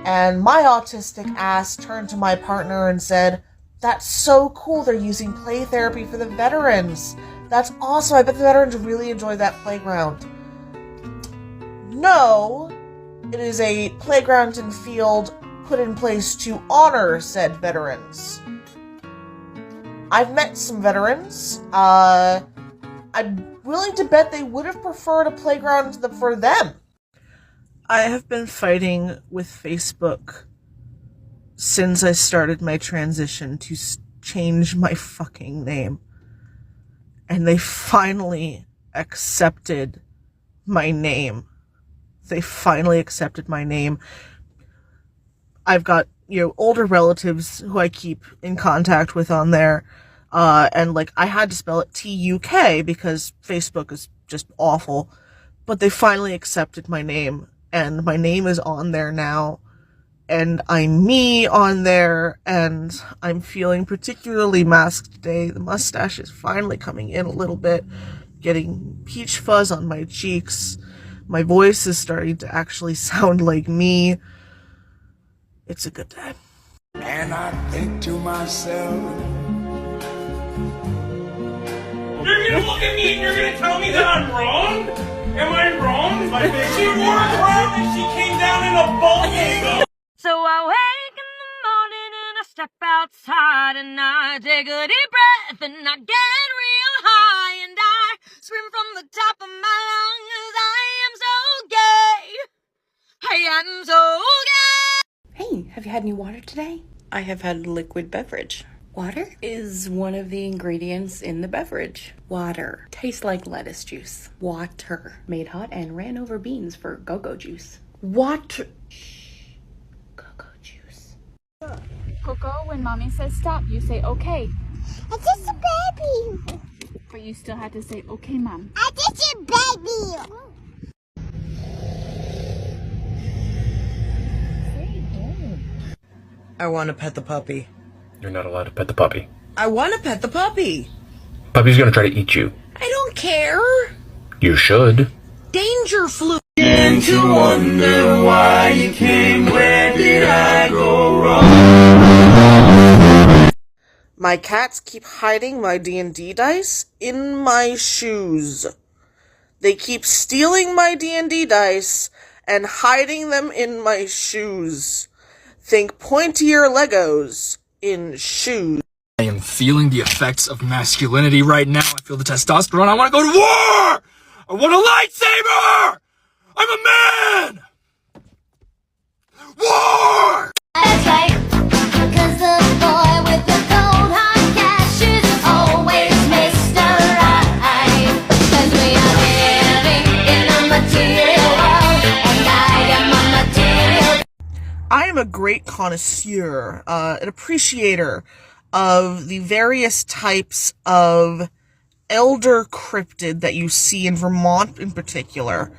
And my autistic ass turned to my partner and said, "That's so cool, they're using play therapy for the veterans. That's awesome, I bet the veterans really enjoy that playground." No, it is a playground and field put in place to honor said veterans. I've met some veterans. I'm willing to bet they would have preferred a playground for them. I have been fighting with Facebook since I started my transition to change my fucking name. And they finally accepted my name. They finally accepted my name. I've got, older relatives who I keep in contact with on there. And I had to spell it TUK because Facebook is just awful. But they finally accepted my name, and my name is on there now. And I'm me on there, and I'm feeling particularly masked today. The mustache is finally coming in a little bit, getting peach fuzz on my cheeks. My voice is starting to actually sound like me. It's a good day. And I think to myself, You're gonna look at me and you're gonna tell me that I'm wrong? Am I wrong? She wore a crown and she came down in a bald eagle. So I wake in the morning and I step outside and I take a deep breath and I get real high and I scream from the top of my lungs. I am so gay. I am so gay. Hey, have you had any water today? I have had liquid beverage. Water is one of the ingredients in the beverage. Water. Tastes like lettuce juice. Water. Made hot and ran over beans for go-go juice. Water. Coco, when mommy says stop, you say okay. I'm just a baby. But you still have to say okay, mom. I'm just a baby. I want to pet the puppy. You're not allowed to pet the puppy. I want to pet the puppy. Puppy's gonna try to eat you. I don't care. You should. Danger flew. begin to wonder why you came. Where did I go wrong? My cats keep hiding my D&D dice in my shoes. They keep stealing my D&D dice and hiding them in my shoes. Think pointier Legos in shoes. I am feeling the effects of masculinity right now. I feel the testosterone. I want to go to war! I want a lightsaber! I'm a man! War! That's right, because the boy with the cold hard cash is always Mr. Right. 'Cause we are living in a material world, and I am a material. I am a great connoisseur, an appreciator of the various types of elder cryptid that you see in Vermont in particular.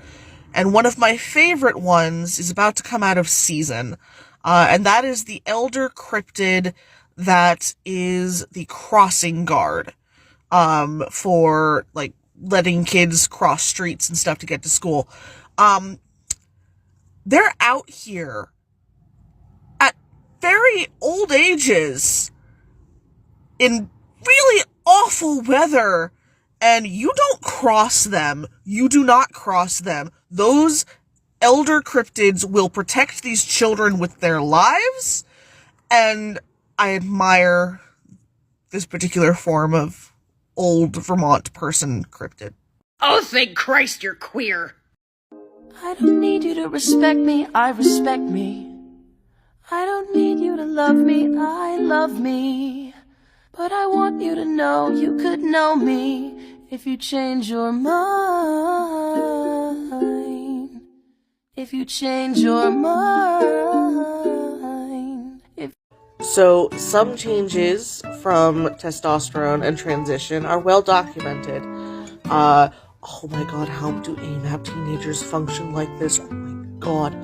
And one of my favorite ones is about to come out of season, and that is the elder cryptid that is the crossing guard, for, letting kids cross streets and stuff to get to school. They're out here at very old ages in really awful weather, and you don't cross them. You do not cross them. Those elder cryptids will protect these children with their lives, and I admire this particular form of old Vermont person cryptid. Oh, thank Christ you're queer. I don't need you to respect me, I respect me. I don't need you to love me, I love me. But I want you to know you could know me if you change your mind. If you change your mind. So, some changes from testosterone and transition are well documented. Oh my god, how do AMAP teenagers function like this? Oh my god.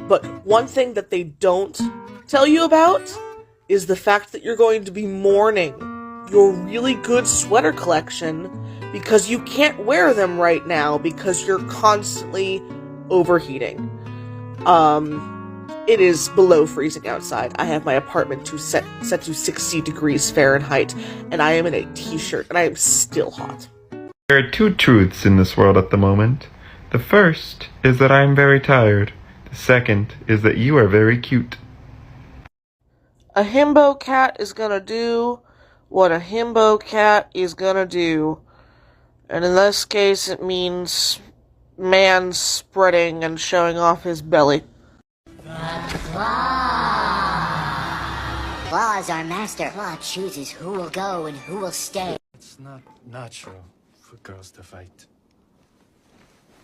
But one thing that they don't tell you about is the fact that you're going to be mourning your really good sweater collection because you can't wear them right now because you're constantly overheating. It is below freezing outside. I have my apartment set to 60 degrees Fahrenheit, and I am in a t-shirt, and I am still hot. There are two truths in this world at the moment. The first is that I am very tired. The second is that you are very cute. A himbo cat is gonna do what a himbo cat is gonna do. And in this case, it means man spreading and showing off his belly. Claw is our master. Claw chooses who will go and who will stay. It's not natural for girls to fight.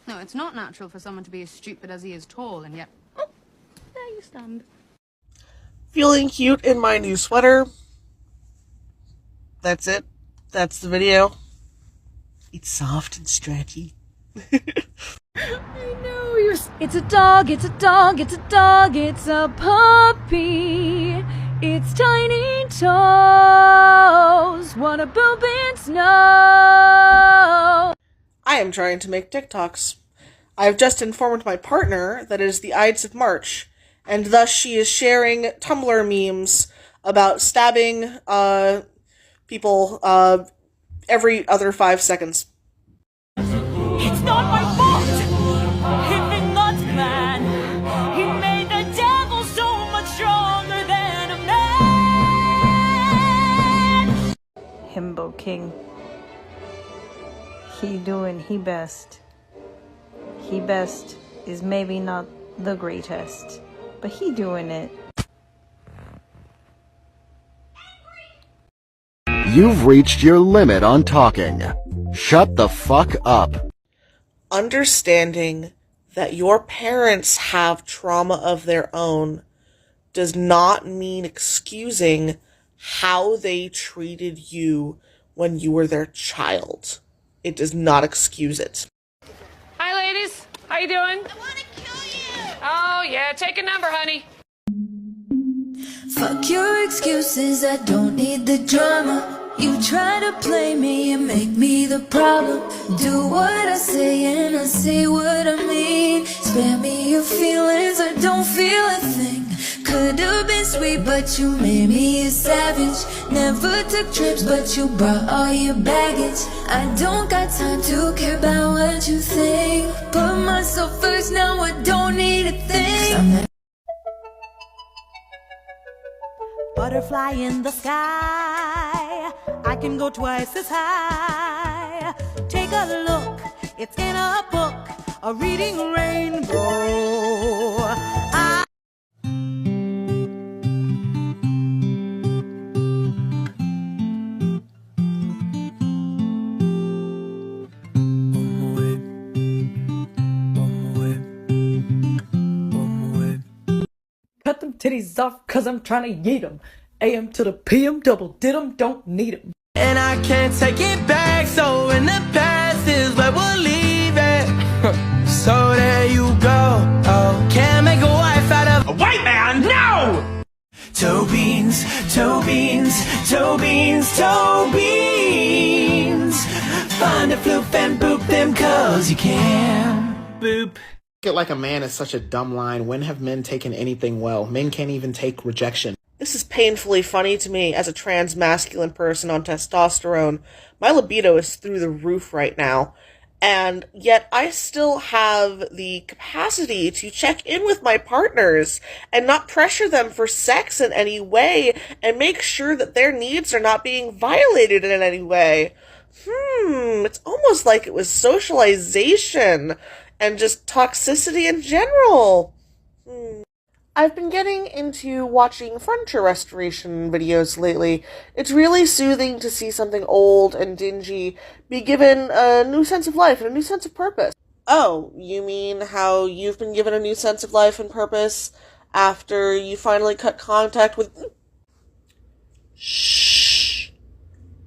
No, it's not natural for someone to be as stupid as he is tall, and yet... Oh, there you stand. Feeling cute in my new sweater. That's it. That's the video. It's soft and stretchy. I know you're... It's a dog, it's a dog, it's a dog, it's a puppy. It's tiny toes, wanna poop in snow. I am trying to make TikToks. I have just informed my partner that it is the Ides of March, and thus she is sharing Tumblr memes about stabbing people every other 5 seconds. It's not my fault. He did not plan. He made the devil so much stronger than a man. Himbo King. He doing he best. He best is maybe not the greatest, but he doing it. You've reached your limit on talking. Shut the fuck up. Understanding that your parents have trauma of their own does not mean excusing how they treated you when you were their child. It does not excuse it. Hi, ladies. How you doing? I want to kill you. Oh, yeah. Take a number, honey. Fuck your excuses, I don't need the drama. You try to play me and make me the problem. Do what I say and I say what I mean. Spare me your feelings, I don't feel a thing. Could've been sweet, but you made me a savage. Never took trips, but you brought all your baggage. I don't got time to care about what you think. Put myself first, now I don't need a thing. Butterfly in the sky, I can go twice as high. Take a look, it's in a book, a reading rainbow. Cut them titties off, cause I'm trying to yeet them. AM to the PM, double did them, don't need them. And I can't take it back, so in the past is where we'll leave it. So there you go. Oh, can't make a wife out of a white man, no! Toe beans, toe beans, toe beans, toe beans. Find a floof and boop them cause you can. Boop. It like a man is such a dumb line. When have men taken anything well? Men can't even take rejection. This is painfully funny to me as a trans masculine person on testosterone. My libido is through the roof right now, and yet I still have the capacity to check in with my partners and not pressure them for sex in any way and make sure that their needs are not being violated in any way. It's almost like it was socialization and just toxicity in general. I've been getting into watching furniture restoration videos lately. It's really soothing to see something old and dingy be given a new sense of life and a new sense of purpose. Oh, you mean how you've been given a new sense of life and purpose after you finally cut contact with... Shh.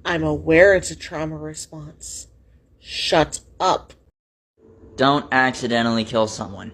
I'm aware it's a trauma response. Shut up. Don't accidentally kill someone.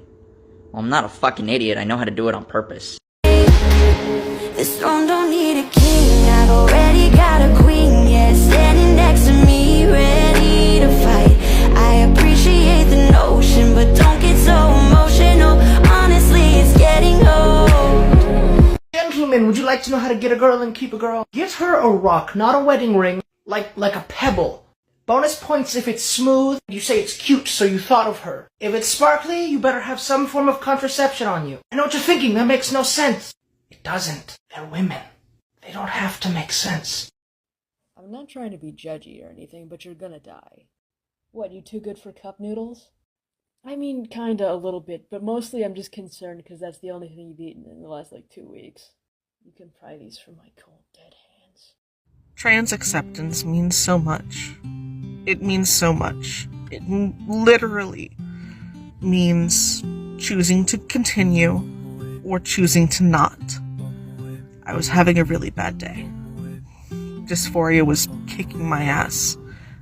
Well, I'm not a fucking idiot. I know how to do it on purpose. This throne don't need a king, I've already got a queen, yeah, standing next to me, ready to fight. I appreciate the notion, but don't get so emotional. Honestly, it's getting old. Gentlemen, would you like to know how to get a girl and keep a girl? Get her a rock, not a wedding ring, like a pebble. Bonus points if it's smooth, you say it's cute, so you thought of her. If it's sparkly, you better have some form of contraception on you. I know what you're thinking, that makes no sense. It doesn't. They're women. They don't have to make sense. I'm not trying to be judgy or anything, but you're gonna die. What, you too good for cup noodles? I mean, kinda a little bit, but mostly I'm just concerned because that's the only thing you've eaten in the last, 2 weeks. You can pry these from my cold, dead hands. Trans acceptance means so much. It means so much. It literally means choosing to continue or choosing to not. I was having a really bad day. Dysphoria was kicking my ass.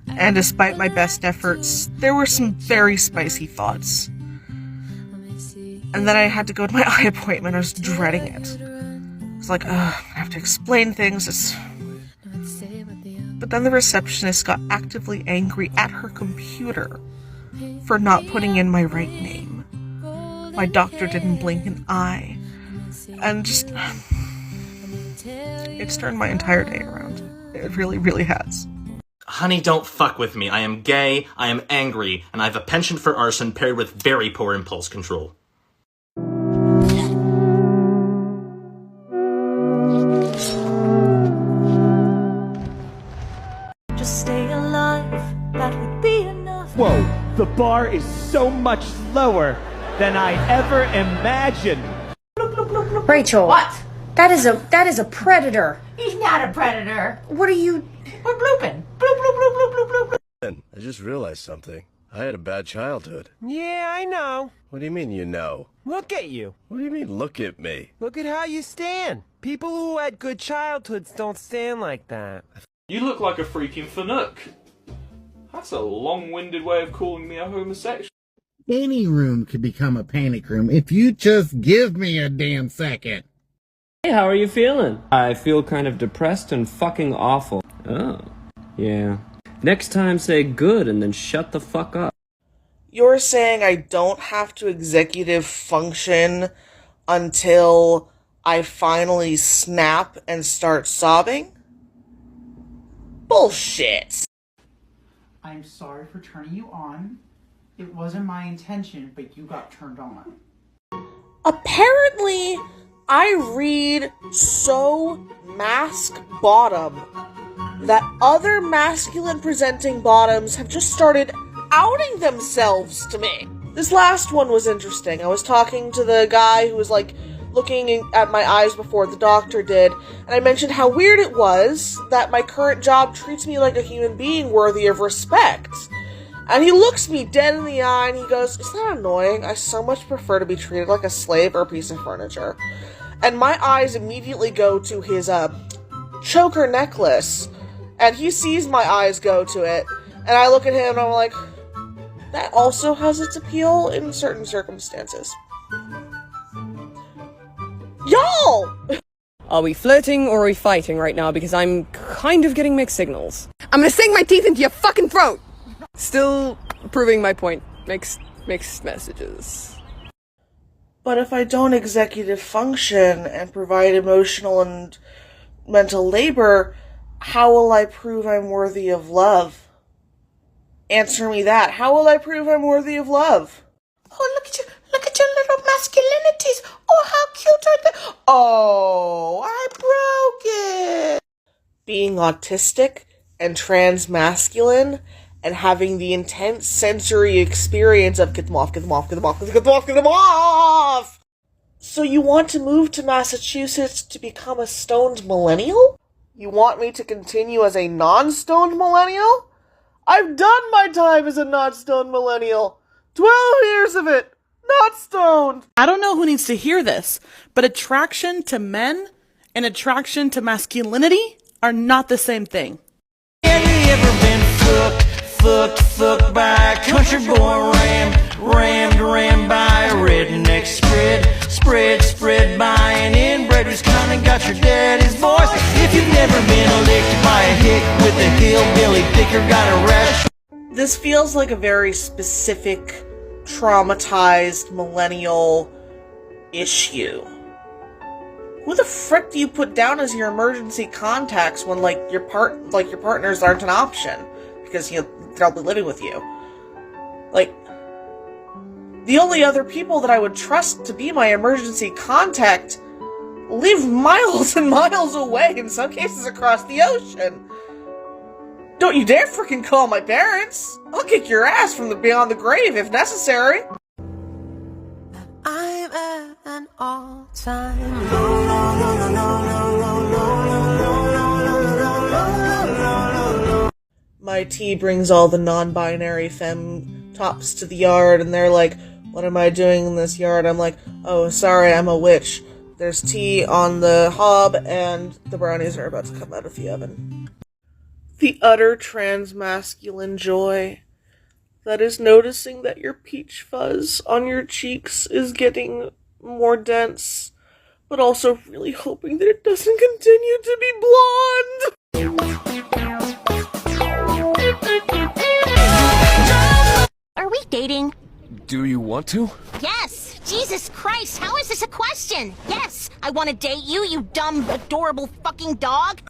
And despite my best efforts, there were some very spicy thoughts. And then I had to go to my eye appointment. I was dreading it. I was like, ugh, I have to explain things. But then the receptionist got actively angry at her computer for not putting in my right name. My doctor didn't blink an eye. And just... it's turned my entire day around. It really, really has. Honey, don't fuck with me. I am gay, I am angry, and I have a penchant for arson paired with very poor impulse control. Just stay alive, that would be enough. Whoa, the bar is so much lower than I ever imagined. Rachel. What? That is a predator. He's not a predator. What are you... We're blooping. Bloop, bloop, bloop, bloop, bloop, bloop, bloop. I just realized something. I had a bad childhood. Yeah, I know. What do you mean you know? Look at you. What do you mean look at me? Look at how you stand. People who had good childhoods don't stand like that. You look like a freaking fanook. That's a long-winded way of calling me a homosexual. Any room could become a panic room if you just give me a damn second. Hey, how are you feeling? I feel kind of depressed and fucking awful. Oh, yeah. Next time say good and then shut the fuck up. You're saying I don't have to executive function until I finally snap and start sobbing? Bullshit. I'm sorry for turning you on. It wasn't my intention, but you got turned on. Apparently, I read so mask bottom that other masculine presenting bottoms have just started outing themselves to me. This last one was interesting. I was talking to the guy who was like looking at my eyes before the doctor did, and I mentioned how weird it was that my current job treats me like a human being worthy of respect. And he looks me dead in the eye and he goes, "Is that annoying? I so much prefer to be treated like a slave or a piece of furniture." And my eyes immediately go to his choker necklace, and he sees my eyes go to it, and I look at him and I'm like, that also has its appeal in certain circumstances. Y'all! Are we flirting or are we fighting right now? Because I'm kind of getting mixed signals. I'm gonna sink my teeth into your fucking throat! Still proving my point. Mixed messages. But if I don't executive function and provide emotional and mental labor, how will I prove I'm worthy of love? Answer me that. How will I prove I'm worthy of love? Oh, look at your little masculinities. Oh, how cute are they? Oh, I broke it! Being autistic and transmasculine and having the intense sensory experience of get them off, get them off, get them off, get them off, get them off! So you want to move to Massachusetts to become a stoned millennial? You want me to continue as a non-stoned millennial? I've done my time as a non-stoned millennial. 12 years of it, not stoned. I don't know who needs to hear this, but attraction to men and attraction to masculinity are not the same thing. Have you ever been fucked by a country boy, rammed by a redneck spread by an inbred who's kinda got your daddy's voice? If you've never been licked by a hick with a hillbilly dick or got a rash. This feels like a very specific, traumatized millennial issue. Who the frick do you put down as your emergency contacts when your partners aren't an option because they'll be living with you? The only other people that I would trust to be my emergency contact live miles and miles away, in some cases across the ocean. Don't you dare freaking call my parents! I'll kick your ass from beyond the grave if necessary! I'm at an all-time low. My tea brings all the non-binary femme tops to the yard, and they're like, what am I doing in this yard? I'm like, oh, sorry, I'm a witch. There's tea on the hob, and the brownies are about to come out of the oven. The utter transmasculine joy that is noticing that your peach fuzz on your cheeks is getting more dense, but also really hoping that it doesn't continue to be blonde. Are we dating? Do you want to? Yes! Jesus Christ, how is this a question? Yes! I want to date you, you dumb, adorable fucking dog!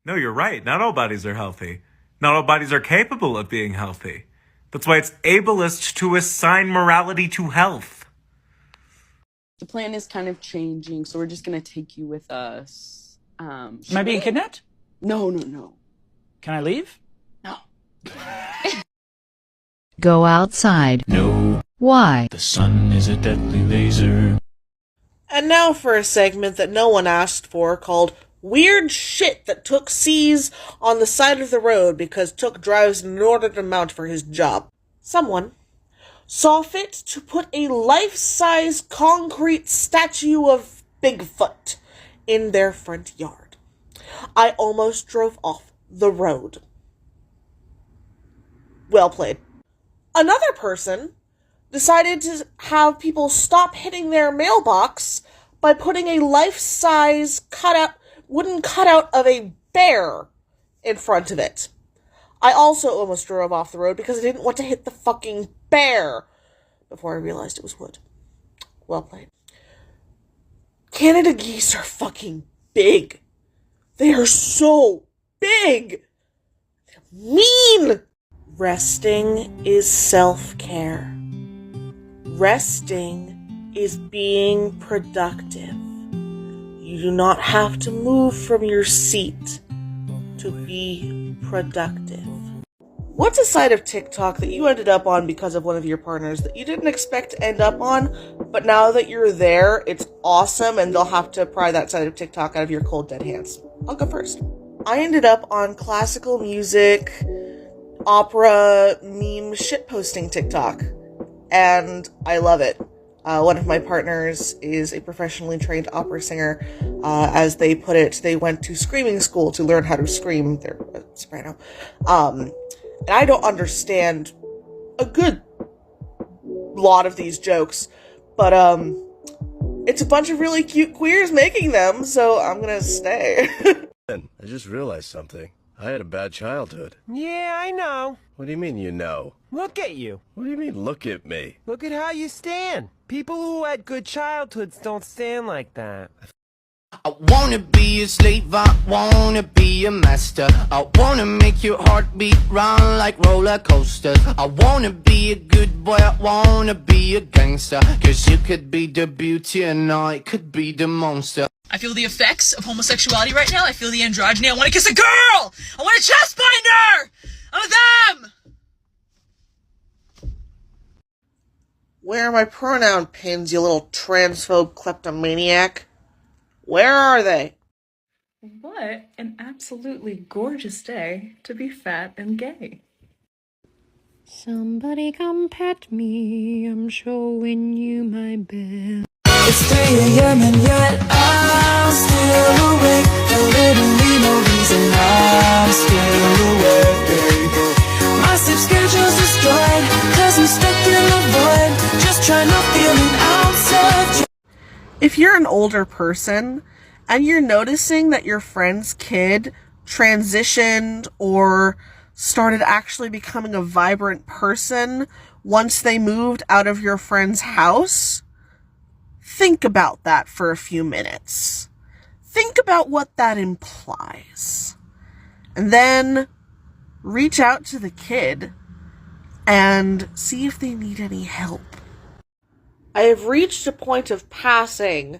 No, you're right. Not all bodies are healthy. Not all bodies are capable of being healthy. That's why it's ableist to assign morality to health. The plan is kind of changing, so we're just gonna take you with us. Am I being kidnapped? No, no, no. Can I leave? No. Go outside. No. Why? The sun is a deadly laser. And now for a segment that no one asked for called Weird Shit That Took Sees on the Side of the Road because Took drives in order to mount for his job. Someone saw fit to put a life-size concrete statue of Bigfoot in their front yard. I almost drove off the road. Well played. Another person decided to have people stop hitting their mailbox by putting a life-size wooden cutout of a bear in front of it. I also almost drove off the road because I didn't want to hit the fucking bear before I realized it was wood. Well played. Canada geese are fucking big. They are so big. They're mean. Resting is self-care. Resting is being productive. You do not have to move from your seat to be productive. What's a side of TikTok that you ended up on because of one of your partners that you didn't expect to end up on, but now that you're there, it's awesome and they'll have to pry that side of TikTok out of your cold dead hands? I'll go first. I ended up on classical music, opera, meme, shitposting TikTok, and I love it. One of my partners is a professionally trained opera singer. As they put it, they went to screaming school to learn how to scream. They're a soprano. And I don't understand a good lot of these jokes, but it's a bunch of really cute queers making them, so I'm gonna stay. I just realized something. I had a bad childhood. Yeah, I know. What do you mean you know? Look at you. What do you mean look at me? Look at how you stand. People who had good childhoods don't stand like that. I wanna be a slave, I wanna be a master. I wanna make your heartbeat run like roller coasters. I wanna be a good boy, I wanna be a gangster. Cause you could be the beauty and I could be the monster. I feel the effects of homosexuality right now. I feel the androgyny. I want to kiss a girl! I want a chest binder! I'm them! Where are my pronoun pins, you little transphobe kleptomaniac? Where are they? What an absolutely gorgeous day to be fat and gay. Somebody come pet me, I'm showing you my bed. It's 3 a.m. and yet I'm still awake. There literally no reason I'm still awake. My sleep schedule's destroyed, cause I'm stuck in the void, just trying to feel an ounce of joy. If you're an older person and you're noticing that your friend's kid transitioned or started actually becoming a vibrant person once they moved out of your friend's house, think about that for a few minutes. Think about what that implies. And then reach out to the kid and see if they need any help. I have reached a point of passing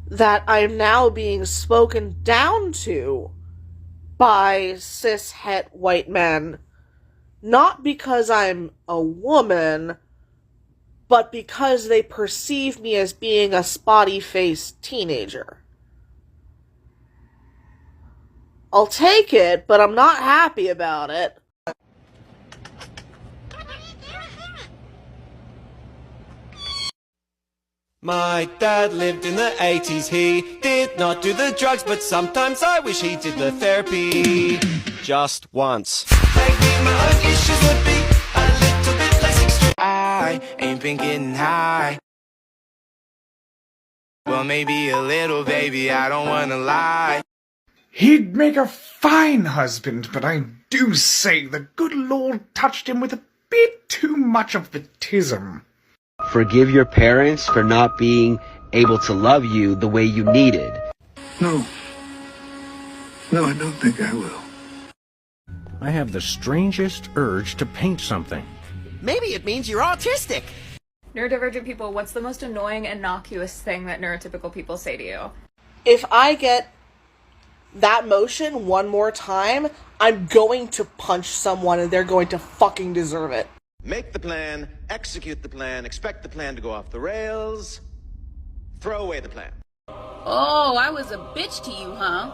that I am now being spoken down to by cis-het white men, not because I'm a woman, but because they perceive me as being a spotty-faced teenager. I'll take it, but I'm not happy about it. My dad lived in the 80s, he did not do the drugs, but sometimes I wish he did the therapy. Just once. Maybe my own issues would be a little bit less extreme. I ain't been getting high. Well, maybe a little, baby, I don't wanna lie. He'd make a fine husband, but I do say the good Lord touched him with a bit too much of the tism. Forgive your parents for not being able to love you the way you needed. No. No, I don't think I will. I have the strangest urge to paint something. Maybe it means you're autistic. Neurodivergent people, what's the most annoying, innocuous thing that neurotypical people say to you? If I get that motion one more time, I'm going to punch someone and they're going to fucking deserve it. Make the plan, execute the plan, expect the plan to go off the rails, throw away the plan. Oh, I was a bitch to you, huh?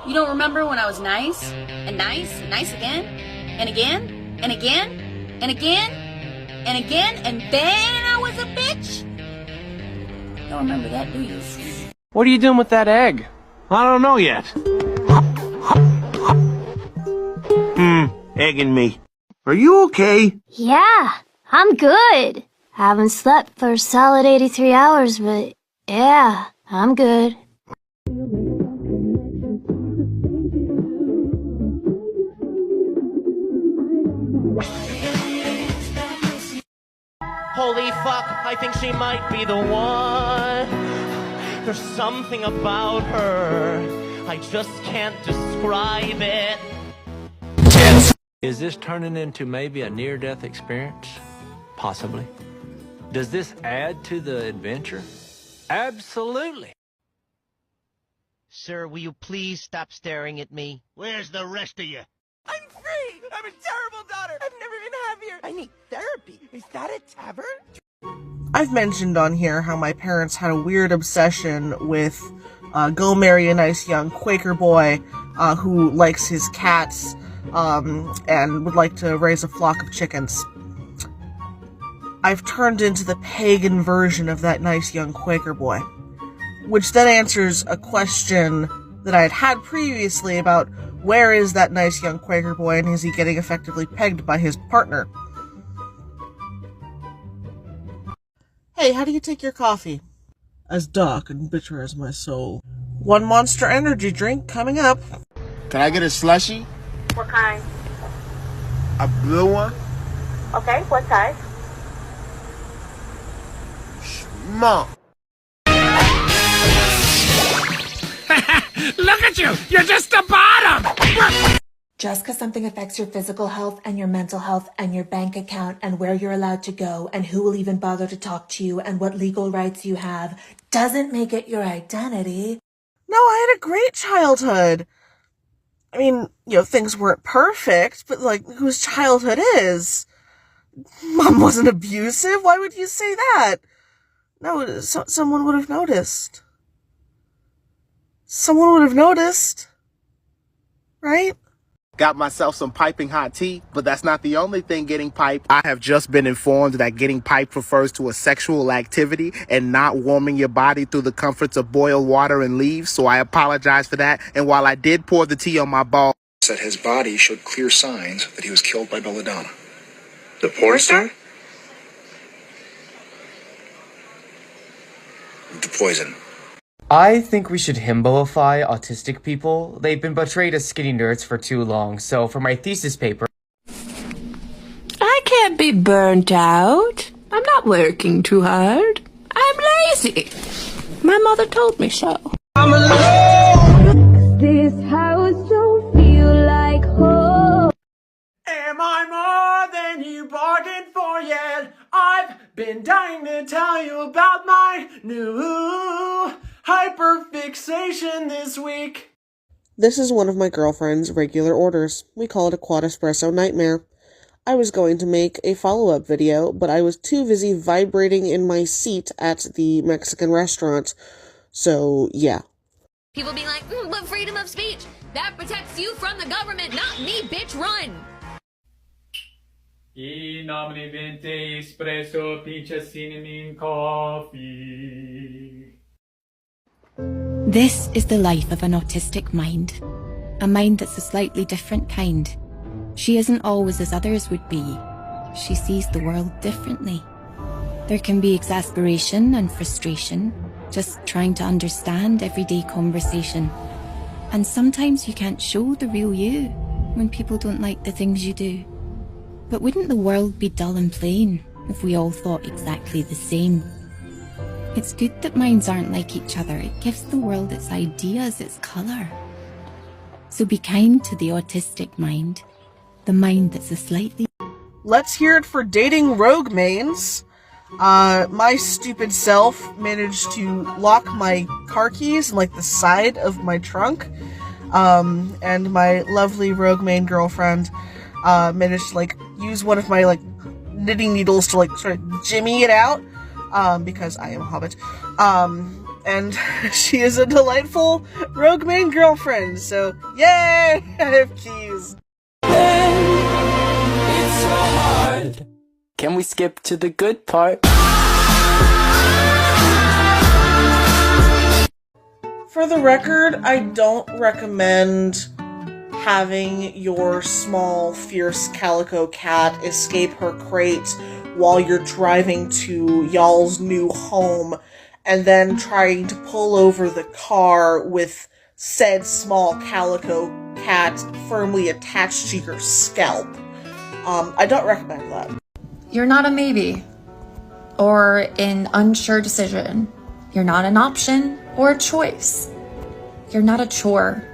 You don't remember when I was nice, and nice, and nice again, and again, and again, and again, and again, and then I was a bitch? Don't remember that, do you? What are you doing with that egg? I don't know yet. Egging me. Are you okay? Yeah, I'm good. Haven't slept for a solid 83 hours, but yeah, I'm good. Holy fuck, I think she might be the one. There's something about her, I just can't describe it. Is this turning into maybe a near-death experience? Possibly. Does this add to the adventure? Absolutely. Sir, will you please stop staring at me? Where's the rest of you? I'm free! I'm a terrible daughter! I've never been happier! I need therapy! Is that a tavern? I've mentioned on here how my parents had a weird obsession with go marry a nice young Quaker boy who likes his cats and would like to raise a flock of chickens. I've turned into the pagan version of that nice young Quaker boy, which then answers a question that I had had previously about where is that nice young Quaker boy and is he getting effectively pegged by his partner? Hey, how do you take your coffee? As dark and bitter as my soul. One Monster Energy drink coming up. Can I get a slushie? What kind? A blue one? Okay, what size? Mom. Look at you! You're just the bottom! Just because something affects your physical health and your mental health and your bank account and where you're allowed to go and who will even bother to talk to you and what legal rights you have doesn't make it your identity. No, I had a great childhood. I mean, things weren't perfect, but whose childhood is? Mom wasn't abusive? Why would you say that? No, someone would have noticed. Someone would have noticed. Right? Got myself some piping hot tea, but that's not the only thing getting piped. I have just been informed that getting piped refers to a sexual activity and not warming your body through the comforts of boiled water and leaves, so I apologize for that. And while I did pour the tea on my ball, that his body showed clear signs that he was killed by belladonna. the porn star? The poison. I think we should himboify autistic people. They've been portrayed as skinny nerds for too long, so for my thesis paper... I can't be burnt out. I'm not working too hard. I'm lazy. My mother told me so. I'm alone. This house don't feel like home. Am I more than you bargained for yet? I've been dying to tell you about my new hyperfixation this week. This is one of my girlfriend's regular orders. We call it a quad espresso nightmare. I was going to make a follow-up video, but I was too busy vibrating in my seat at the Mexican restaurant. So, yeah. People be like, but freedom of speech, that protects you from the government, not me, bitch, run! In nomine vente espresso pincha cinnamon coffee. This is the life of an autistic mind. A mind that's a slightly different kind. She isn't always as others would be. She sees the world differently. There can be exasperation and frustration, just trying to understand everyday conversation. And sometimes you can't show the real you when people don't like the things you do. But wouldn't the world be dull and plain if we all thought exactly the same? It's good that minds aren't like each other. It gives the world its ideas, its colour. So be kind to the autistic mind, the mind that's a slightly... Let's hear it for dating rogue mains. My stupid self managed to lock my car keys in, like, the side of my trunk. And my lovely rogue main girlfriend, managed to, like, use one of my, like, knitting needles to, like, sort of jimmy it out. Because I am a hobbit. And she is a delightful rogue main girlfriend, so yay! I have keys. It's so hard. Can we skip to the good part? For the record, I don't recommend having your small, fierce calico cat escape her crate while you're driving to y'all's new home, and then trying to pull over the car with said small calico cat firmly attached to your scalp. I don't recommend that. You're not a maybe, or an unsure decision. You're not an option or a choice. You're not a chore.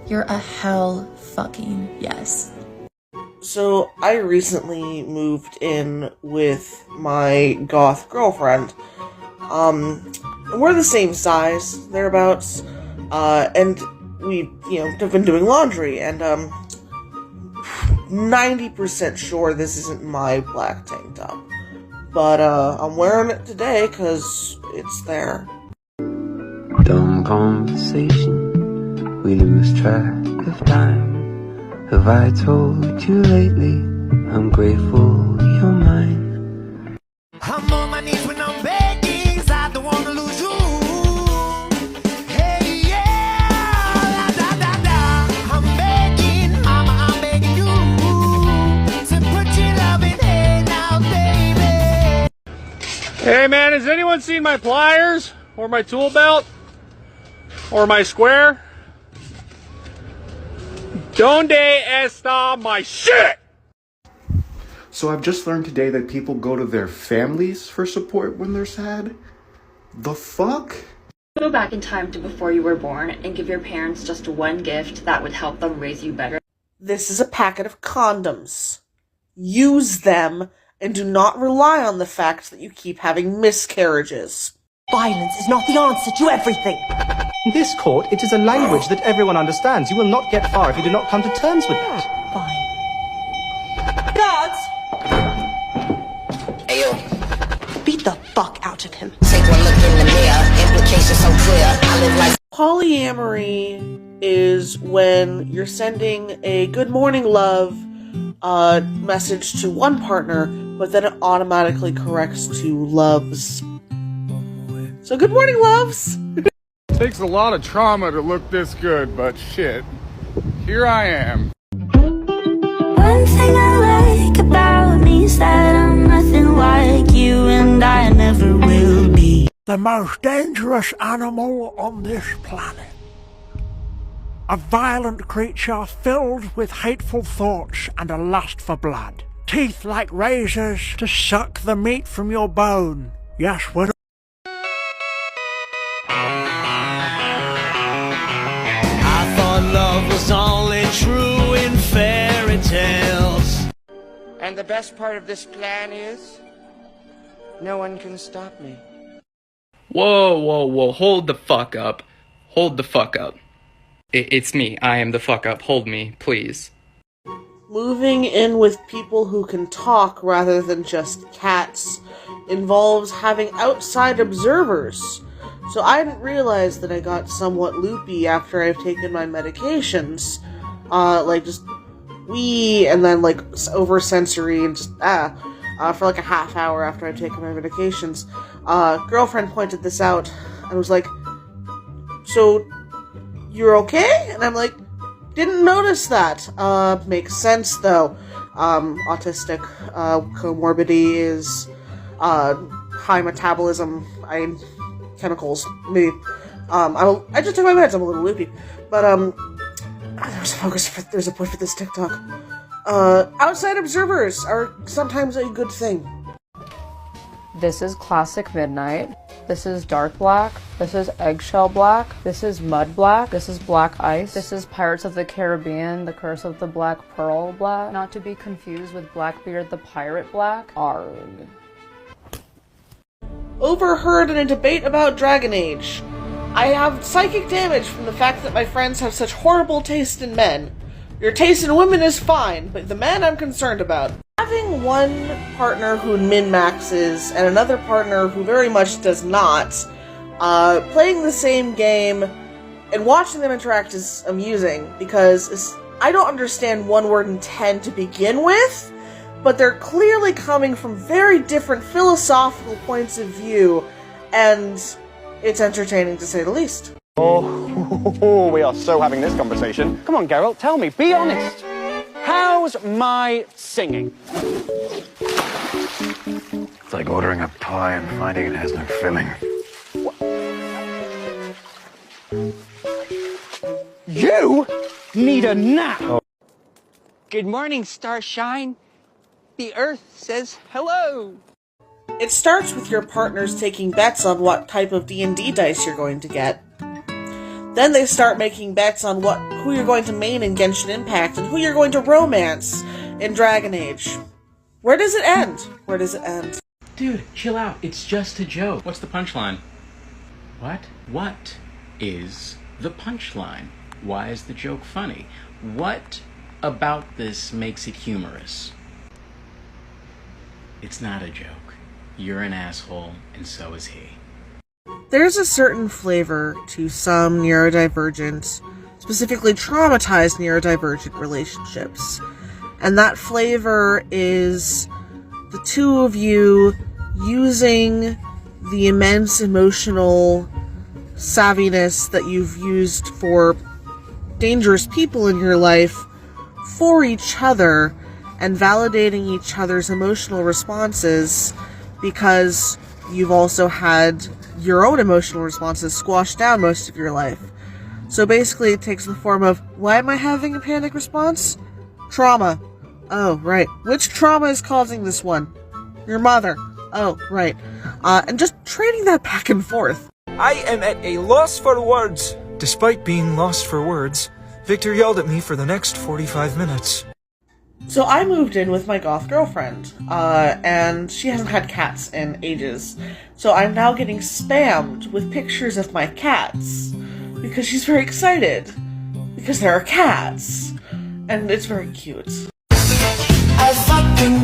You're a hell fucking yes. So, I recently moved in with my goth girlfriend. We're the same size, thereabouts, and we, have been doing laundry, and, 90% sure this isn't my black tank top. But, I'm wearing it today, cause it's there. Dumb conversation, we lose track of time. Have I told you lately, I'm grateful you're mine. I'm on my knees when I'm begging, 'cause I don't wanna lose you. Hey, yeah, da, da, da. I'm begging, mama, I'm begging you to put your loving hand out, baby. Hey man, has anyone seen my pliers? Or my tool belt? Or my square? Donde está my shit? So I've just learned today that people go to their families for support when they're sad. The fuck? Go back in time to before you were born and give your parents just one gift that would help them raise you better. This is a packet of condoms. Use them, and do not rely on the fact that you keep having miscarriages. Violence is not the answer to everything. In this court, it is a language that everyone understands. You will not get far if you do not come to terms with that. Guards! Ayo. Beat the fuck out of him. Take one look in the mirror, implications so clear. I live like... Polyamory is when you're sending a good morning love message to one partner, but then it automatically corrects to loves. So good morning, loves! Takes a lot of trauma to look this good, but shit. Here I am. One thing I like about me is that I'm nothing like you, and I never will be. The most dangerous animal on this planet. A violent creature filled with hateful thoughts and a lust for blood. Teeth like razors to suck the meat from your bone. Yes, we're... I thought love was only true in fairy tales. And the best part of this plan is, no one can stop me. Whoa, whoa, whoa, hold the fuck up. Hold the fuck up. It's me. I am the fuck up. Hold me, please. Moving in with people who can talk rather than just cats involves having outside observers. So I didn't realize that I got somewhat loopy after I've taken my medications. Like just wee, and then like oversensory and just for like a half hour after I've taken my medications. Girlfriend pointed this out and was like, "So you're okay?" And I'm like, "Didn't notice that." Makes sense though. Autistic comorbidity is high metabolism, chemicals. Maybe. I just took my meds. I'm a little loopy, but there's a point for this TikTok. Outside observers are sometimes a good thing. This is classic midnight. This is dark black. This is eggshell black. This is mud black. This is black ice. This is Pirates of the Caribbean, The Curse of the Black Pearl black. Not to be confused with Blackbeard the Pirate black. Arg. Overheard in a debate about Dragon Age. I have psychic damage from the fact that my friends have such horrible taste in men. Your taste in women is fine, but the man I'm concerned about. Having one partner who min-maxes and another partner who very much does not, playing the same game and watching them interact is amusing, because I don't understand one word and 10 to begin with, but they're clearly coming from very different philosophical points of view, and it's entertaining to say the least. Oh, we are so having this conversation. Come on, Geralt, tell me, be honest. How's my singing? It's like ordering a pie and finding it has no filling. You need a nap. Oh. Good morning, Starshine. The Earth says hello. It starts with your partners taking bets on what type of D&D dice you're going to get. Then they start making bets on who you're going to main in Genshin Impact and who you're going to romance in Dragon Age. Where does it end? Where does it end? Dude, chill out. It's just a joke. What's the punchline? What? What is the punchline? Why is the joke funny? What about this makes it humorous? It's not a joke. You're an asshole, and so is he. There's a certain flavor to some neurodivergent, specifically traumatized neurodivergent relationships. And that flavor is the two of you using the immense emotional savviness that you've used for dangerous people in your life for each other and validating each other's emotional responses, because you've also had your own emotional responses squashed down most of your life. So basically it takes the form of, why am I having a panic response? Trauma. Oh, right. Which trauma is causing this one? Your mother. Oh, right. And just trading that back and forth. I am at a loss for words. Despite being lost for words, Victor yelled at me for the next 45 minutes. So I moved in with my goth girlfriend, and she hasn't had cats in ages. So I'm now getting spammed with pictures of my cats, because she's very excited, because there are cats, and it's very cute. I fucking